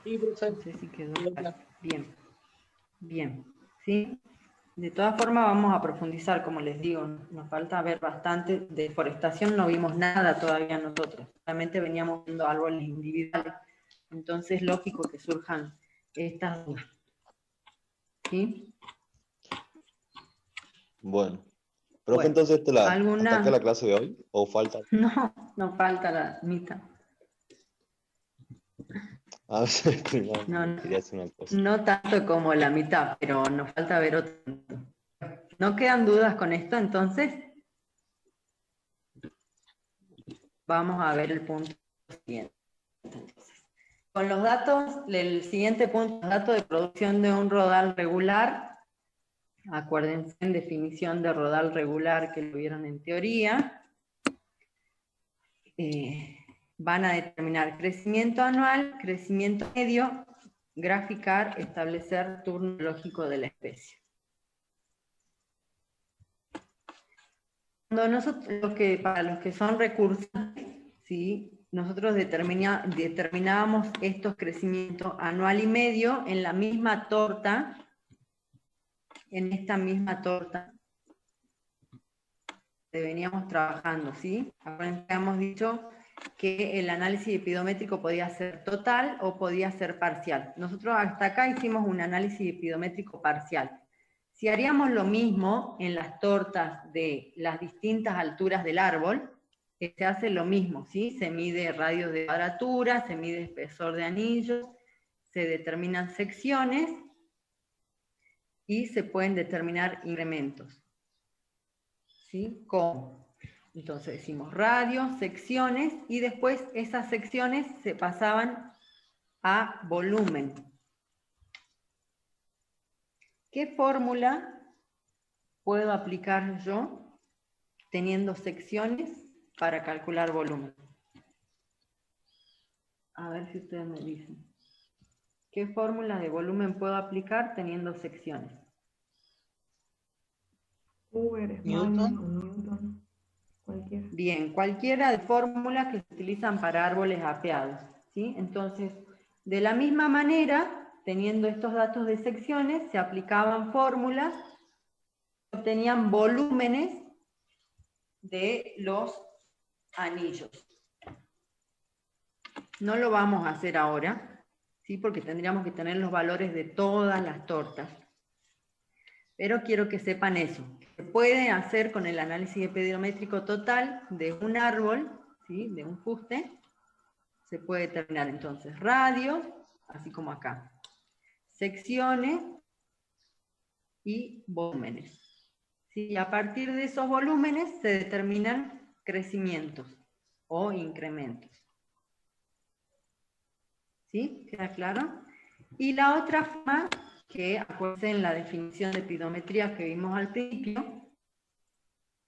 Speaker 9: Sí, profe.
Speaker 1: No sé si quedó claro. Bien, bien, ¿sí? De todas formas vamos a profundizar, como les digo, nos falta ver bastante. De forestación no vimos nada todavía nosotros, solamente veníamos viendo árboles individuales, entonces es lógico que surjan estas dudas. ¿Sí?
Speaker 4: Bueno. Profe,
Speaker 1: Bueno,
Speaker 4: entonces
Speaker 1: ¿alguna?
Speaker 4: ¿hasta acá la clase de hoy? ¿O falta?
Speaker 1: No falta la mitad.
Speaker 4: A ver,
Speaker 1: No,
Speaker 4: quería hacer una cosa.
Speaker 1: no tanto como la mitad, pero nos falta ver otro. ¿No quedan dudas con esto entonces? Vamos a ver el punto siguiente. Entonces, con los datos, el siguiente punto, datos de producción de un rodal regular. Acuérdense en definición de rodal regular que lo vieron en teoría. Van a determinar crecimiento anual, crecimiento medio, graficar, establecer turno lógico de la especie. Cuando nosotros, para los que son recursantes, ¿sí? Nosotros determinábamos estos crecimientos anual y medio en la misma torta, en esta misma torta que veníamos trabajando, ¿sí? Habíamos dicho que el análisis epidométrico podía ser total o podía ser parcial. Nosotros hasta acá hicimos un análisis epidométrico parcial. Si haríamos lo mismo en las tortas de las distintas alturas del árbol, se hace lo mismo, ¿sí? Se mide radio de cuadratura, se mide espesor de anillos, se determinan secciones y se pueden determinar incrementos. ¿Sí? ¿Cómo? Entonces decimos radio, secciones, y después esas secciones se pasaban a volumen. ¿Qué fórmula puedo aplicar yo teniendo secciones para calcular volumen? A ver si ustedes me dicen. ¿Qué fórmula de volumen puedo aplicar teniendo secciones?
Speaker 7: Newton. Cualquiera.
Speaker 1: Bien, cualquiera de fórmulas que se utilizan para árboles apeados, ¿sí? Entonces, de la misma manera, teniendo estos datos de secciones, se aplicaban fórmulas, obtenían volúmenes de los anillos. No lo vamos a hacer ahora, ¿sí? Porque tendríamos que tener los valores de todas las tortas. Pero quiero que sepan eso. Se puede hacer con el análisis epidiométrico total de un árbol, ¿sí? De un fuste. Se puede determinar entonces radios, así como acá. Secciones y volúmenes. ¿Sí? A partir de esos volúmenes se determinan crecimientos o incrementos. ¿Sí? ¿Queda claro? Y la otra forma, que acuérdense en la definición de epidometría que vimos al principio,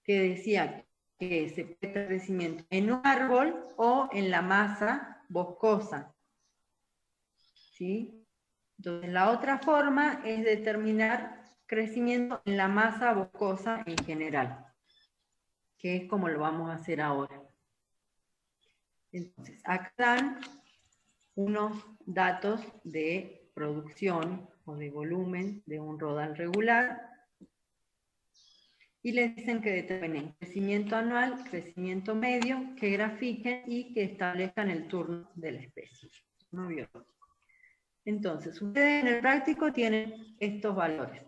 Speaker 1: que decía que se puede tener crecimiento en un árbol o en la masa boscosa. ¿Sí? Entonces la otra forma es determinar crecimiento en la masa boscosa en general, que es como lo vamos a hacer ahora. Entonces, acá dan unos datos de producción o de volumen de un rodal regular y les dicen que determinen crecimiento anual, crecimiento medio, que grafiquen y que establezcan el turno de la especie, turno biológico. Entonces, ustedes en el práctico tienen estos valores,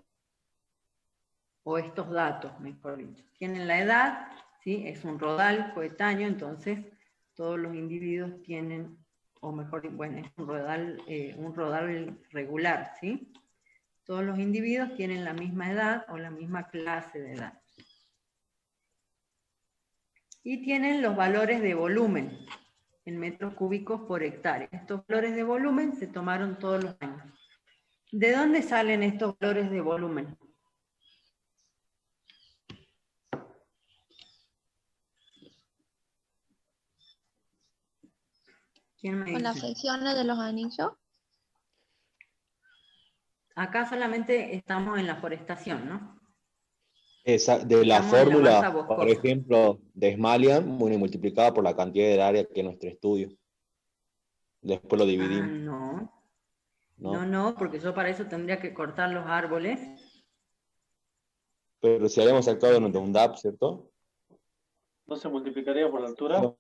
Speaker 1: o estos datos, mejor dicho. Tienen la edad, ¿sí? Es un rodal coetáneo, entonces todos los individuos tienen, o mejor, bueno, es un rodal regular, ¿sí? Todos los individuos tienen la misma edad o la misma clase de edad. Y tienen los valores de volumen, en metros cúbicos por hectárea. Estos valores de volumen se tomaron todos los años. ¿De dónde salen estos valores de volumen? ¿Quién me
Speaker 3: Con las
Speaker 1: dice?
Speaker 3: secciones de los anillos.
Speaker 1: Acá solamente estamos en la forestación, ¿no?
Speaker 4: De la
Speaker 1: Estamos en la masa
Speaker 4: fórmula,
Speaker 1: boscosa.
Speaker 4: por ejemplo, de Smalian, bueno, multiplicada por la cantidad de área que es nuestro estudio. Después lo dividimos.
Speaker 1: No, porque yo para eso tendría que cortar los árboles.
Speaker 4: Pero si habíamos sacado de un DAP, ¿cierto?
Speaker 11: ¿No se multiplicaría por la altura?
Speaker 4: No,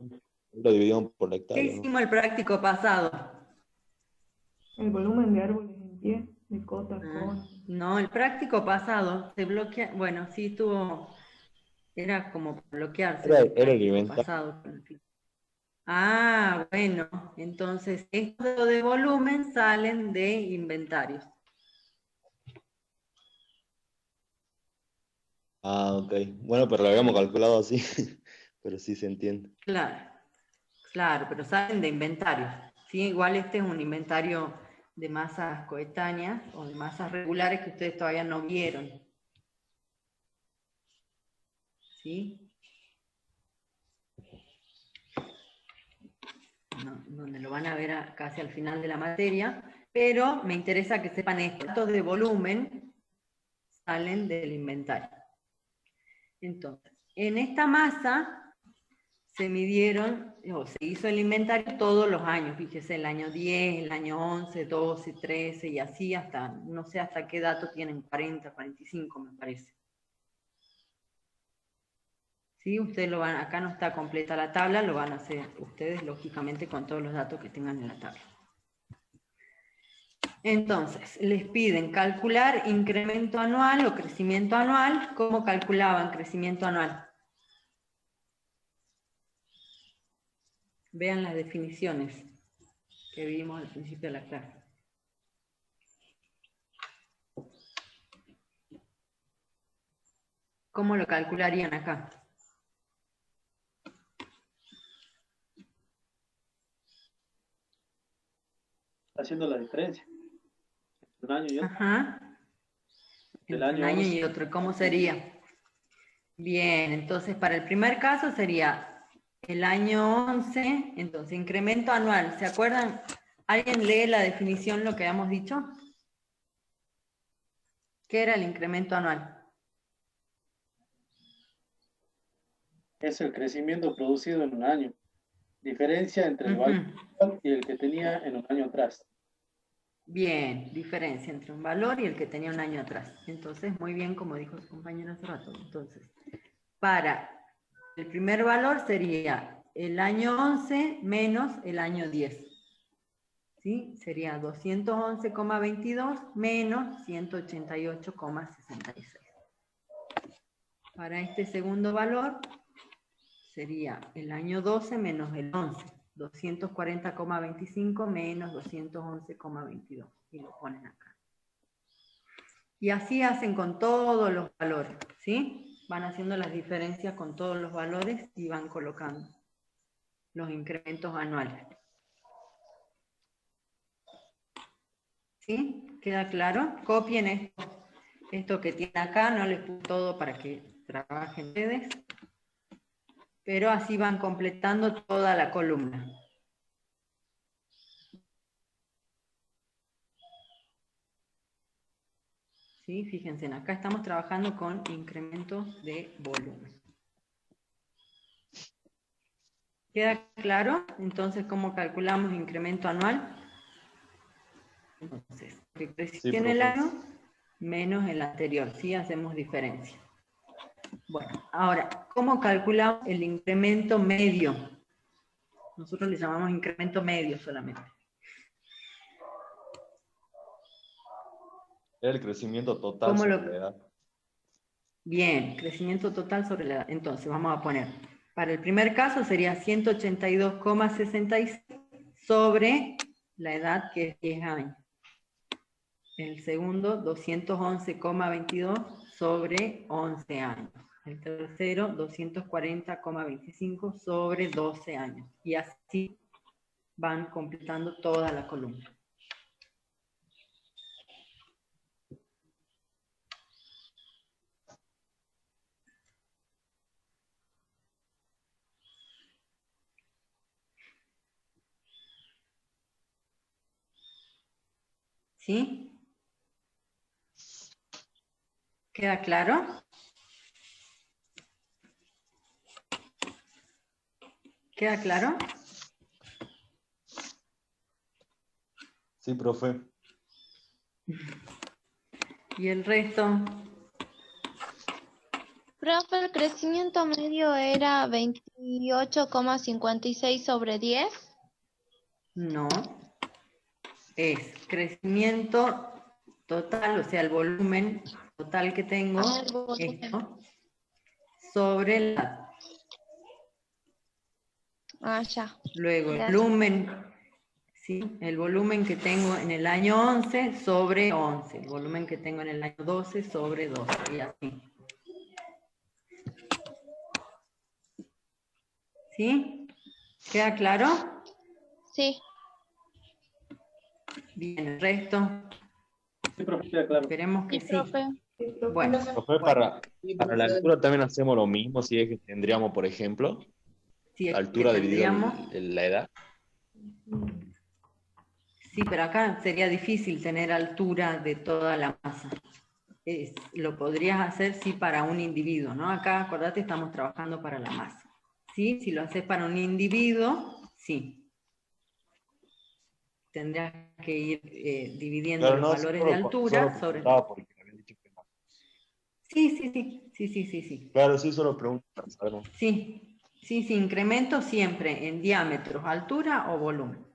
Speaker 4: lo dividimos por la
Speaker 1: ¿Qué
Speaker 4: hectárea. ¿no?
Speaker 1: hicimos el práctico pasado?
Speaker 6: El volumen de árboles en pie, de cota, con.
Speaker 1: No, el práctico pasado se bloquea. Bueno, sí tuvo. Era como bloquearse.
Speaker 4: Era
Speaker 1: el
Speaker 4: el
Speaker 1: práctico
Speaker 4: inventario.
Speaker 1: pasado. Ah, bueno, entonces estos de volumen salen de inventarios.
Speaker 4: Ah, ok. Bueno, pero lo habíamos calculado así. Pero sí se entiende.
Speaker 1: Claro, pero salen de inventarios. ¿Sí? Igual este es un inventario de masas coetáneas o de masas regulares que ustedes todavía no vieron. ¿Sí? No, donde lo van a ver casi al final de la materia, pero me interesa que sepan esto. Estos de volumen salen del inventario. Entonces, en esta masa se midieron, o se hizo el inventario todos los años, fíjese, el año 10, el año 11, 12, 13 y así hasta, no sé hasta qué dato tienen, 40, 45 me parece. ¿Sí? Ustedes lo van, acá no está completa la tabla, lo van a hacer ustedes lógicamente con todos los datos que tengan en la tabla. Entonces, les piden calcular incremento anual o crecimiento anual. ¿Cómo calculaban crecimiento anual? Vean las definiciones que vimos al principio de la clase. ¿Cómo lo calcularían acá?
Speaker 11: Haciendo la diferencia. Un año y otro.
Speaker 1: Ajá.
Speaker 11: Entre
Speaker 1: un año y otro. ¿Cómo sería? Bien, entonces para el primer caso sería el año 11, entonces incremento anual. ¿Se acuerdan? ¿Alguien lee la definición, lo que habíamos dicho? ¿Qué era el incremento anual?
Speaker 11: Es el crecimiento producido en un año. Diferencia entre el valor y el que tenía en un año atrás.
Speaker 1: Bien, diferencia entre un valor y el que tenía un año atrás. Entonces, muy bien, como dijo su compañero hace rato. Entonces, para el primer valor sería el año 11 menos el año 10. ¿Sí? Sería 211,22 menos 188,66. Para este segundo valor sería el año 12 menos el 11. 240,25 menos 211,22. Y lo ponen acá. Y así hacen con todos los valores, ¿sí? Van haciendo las diferencias con todos los valores y van colocando los incrementos anuales. ¿Sí? ¿Queda claro? Copien esto que tiene acá, no les puse todo para que trabajen ustedes, pero así van completando toda la columna. ¿Sí? Fíjense, acá estamos trabajando con incrementos de volumen. ¿Queda claro? Entonces, ¿cómo calculamos incremento anual? Entonces, que creció en el año menos el anterior, ¿sí? Hacemos diferencia. Bueno, ahora, ¿cómo calculamos el incremento medio? Nosotros le llamamos incremento medio solamente.
Speaker 4: El crecimiento total sobre la edad.
Speaker 1: Bien, crecimiento total sobre la edad. Entonces, vamos a poner, para el primer caso sería 182,66 sobre la edad que es 10 años. El segundo, 211,22 sobre 11 años. El tercero, 240,25 sobre 12 años. Y así van completando toda la columna. ¿Sí? ¿Queda claro? ¿Queda claro?
Speaker 4: Sí, profe.
Speaker 1: ¿Y el resto?
Speaker 3: Profe, el crecimiento medio era 28,56 sobre 10.
Speaker 1: No. Es crecimiento total, o sea, el volumen total que tengo, esto, sobre la...
Speaker 3: Ya.
Speaker 1: Luego, el
Speaker 3: Gracias.
Speaker 1: volumen, ¿sí? El volumen que tengo en el año 11 sobre 11. El volumen que tengo en el año 12 sobre 12. Y así. ¿Sí? ¿Queda claro?
Speaker 3: Sí.
Speaker 1: Bien, el resto.
Speaker 11: Sí, profe, queda claro.
Speaker 1: Esperemos que
Speaker 3: Sí,
Speaker 1: sí.
Speaker 3: profe.
Speaker 1: Bueno.
Speaker 4: Profe, para la altura también hacemos lo mismo, si es que tendríamos, por ejemplo,
Speaker 1: Sí,
Speaker 4: la altura dividida
Speaker 1: tendríamos.
Speaker 4: en la edad.
Speaker 1: Sí, pero acá sería difícil tener altura de toda la masa. Lo podrías hacer, sí, para un individuo, ¿no? Acá, acordate, estamos trabajando para la masa. ¿Sí? Si lo haces para un individuo, sí. Tendrías que ir dividiendo
Speaker 4: Claro,
Speaker 1: los
Speaker 4: no,
Speaker 1: valores de altura sobre...
Speaker 4: porque me habían dicho que no.
Speaker 1: Sí.
Speaker 4: Claro, sí, solo pregunto para saber.
Speaker 1: Sí, incremento siempre en diámetros, altura o volumen.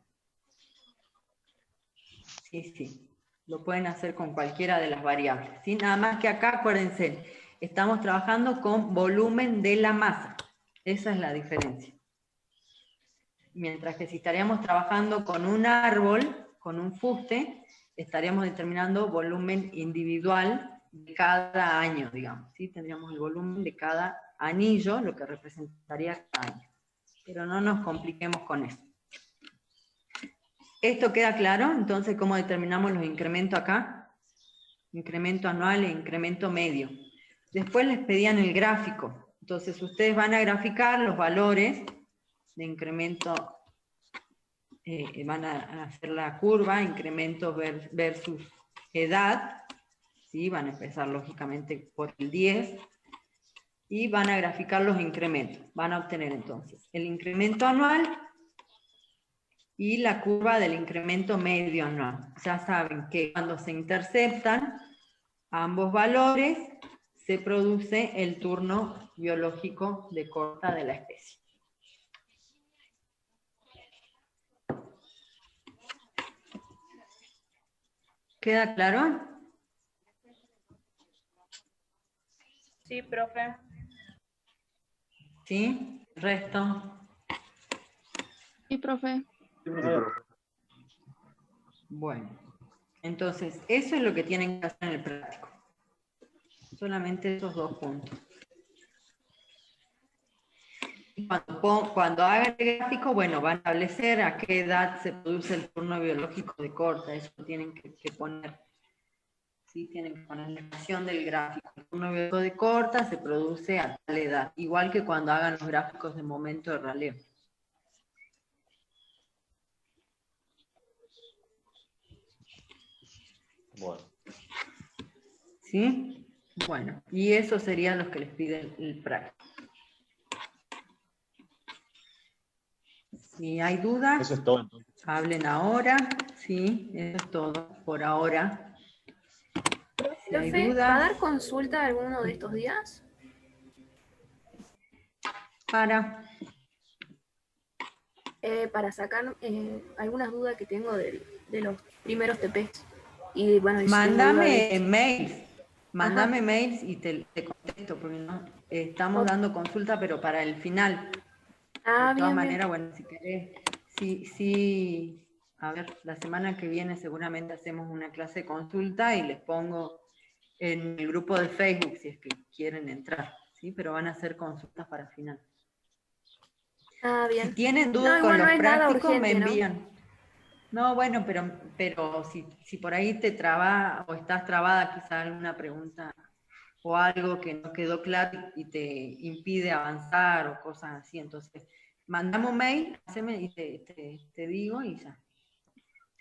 Speaker 1: Sí. Lo pueden hacer con cualquiera de las variables. ¿Sí? Nada más que acá, acuérdense, estamos trabajando con volumen de la masa. Esa es la diferencia. Mientras que si estaríamos trabajando con un árbol, con un fuste, estaríamos determinando volumen individual de cada año, digamos. ¿Sí? Tendríamos el volumen de cada anillo, lo que representaría cada año. Pero no nos compliquemos con eso. ¿Esto queda claro? Entonces, ¿cómo determinamos los incrementos acá? Incremento anual e incremento medio. Después les pedían el gráfico. Entonces, ustedes van a graficar los valores de incremento, van a hacer la curva, incremento versus edad, ¿sí? Van a empezar lógicamente por el 10, y van a graficar los incrementos. Van a obtener entonces el incremento anual y la curva del incremento medio anual. Ya saben que cuando se interceptan ambos valores, se produce el turno biológico de corta de la especie. ¿Queda claro?
Speaker 10: Sí, profe.
Speaker 1: ¿Sí? ¿Resto?
Speaker 3: Sí, profe.
Speaker 1: Bueno, entonces, eso es lo que tienen que hacer en el práctico. Solamente esos dos puntos. Cuando hagan el gráfico, bueno, van a establecer a qué edad se produce el turno biológico de corta. Eso tienen que poner. ¿Sí? Tienen que poner la ecuación del gráfico. El turno biológico de corta se produce a tal edad. Igual que cuando hagan los gráficos de momento de ralevo.
Speaker 4: Bueno.
Speaker 1: ¿Sí? Bueno, y eso serían los que les pide el práctico. Si hay dudas,
Speaker 4: Eso es todo, entonces.
Speaker 1: hablen ahora. Sí, eso es todo por ahora. Si hay
Speaker 10: Profe,
Speaker 1: dudas,
Speaker 10: ¿va a dar consulta alguno de estos días? Para sacar algunas dudas que tengo de los primeros TPs. Y bueno,
Speaker 1: mándame mails y te contesto, porque no estamos dando consulta, pero para el final. De todas maneras, bueno, si querés, sí, a ver, la semana que viene seguramente hacemos una clase de consulta y les pongo en el grupo de Facebook si es que quieren entrar, ¿sí? Pero van a hacer consultas para el final.
Speaker 12: Ah,
Speaker 1: Si
Speaker 12: bien.
Speaker 1: tienen
Speaker 12: No,
Speaker 1: dudas con
Speaker 12: igual no
Speaker 1: los
Speaker 12: es nada
Speaker 1: prácticos, me
Speaker 12: urgente, ¿no?
Speaker 1: envían. No, bueno, pero si por ahí te traba o estás trabada quizá alguna pregunta o algo que no quedó claro y te impide avanzar o cosas así, entonces mandame un mail, haceme y te digo y ya.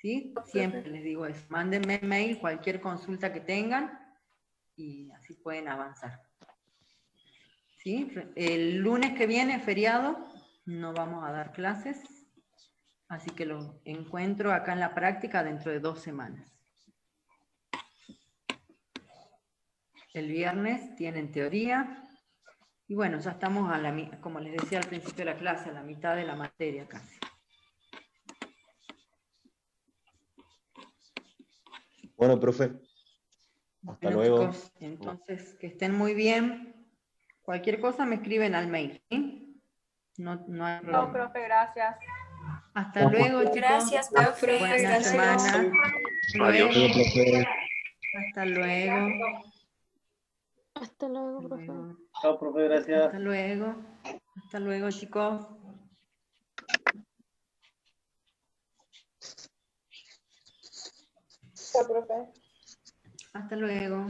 Speaker 1: ¿Sí? Siempre les digo eso. Mándenme mail, cualquier consulta que tengan y así pueden avanzar. ¿Sí? El lunes que viene, feriado, no vamos a dar clases, así que lo encuentro acá en la práctica dentro de 2 semanas. El viernes tienen teoría y bueno, ya estamos como les decía al principio de la clase, a la mitad de la materia casi.
Speaker 4: Bueno, profe. Hasta
Speaker 1: Bueno,
Speaker 4: luego.
Speaker 1: chicos, entonces que estén muy bien. Cualquier cosa me escriben al mail, ¿sí? No hay
Speaker 6: Chao,
Speaker 1: problema.
Speaker 6: profe, gracias.
Speaker 1: Hasta luego, chicos.
Speaker 10: Gracias, profe.
Speaker 1: Buena
Speaker 10: Gracias.
Speaker 1: semana.
Speaker 5: Adiós, profe.
Speaker 1: Hasta luego.
Speaker 3: Hasta luego, profe.
Speaker 11: Chao, profe, gracias.
Speaker 1: Hasta luego. Hasta luego, chicos.
Speaker 2: Chao, profe.
Speaker 1: Hasta luego.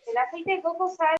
Speaker 10: El aceite de coco sale.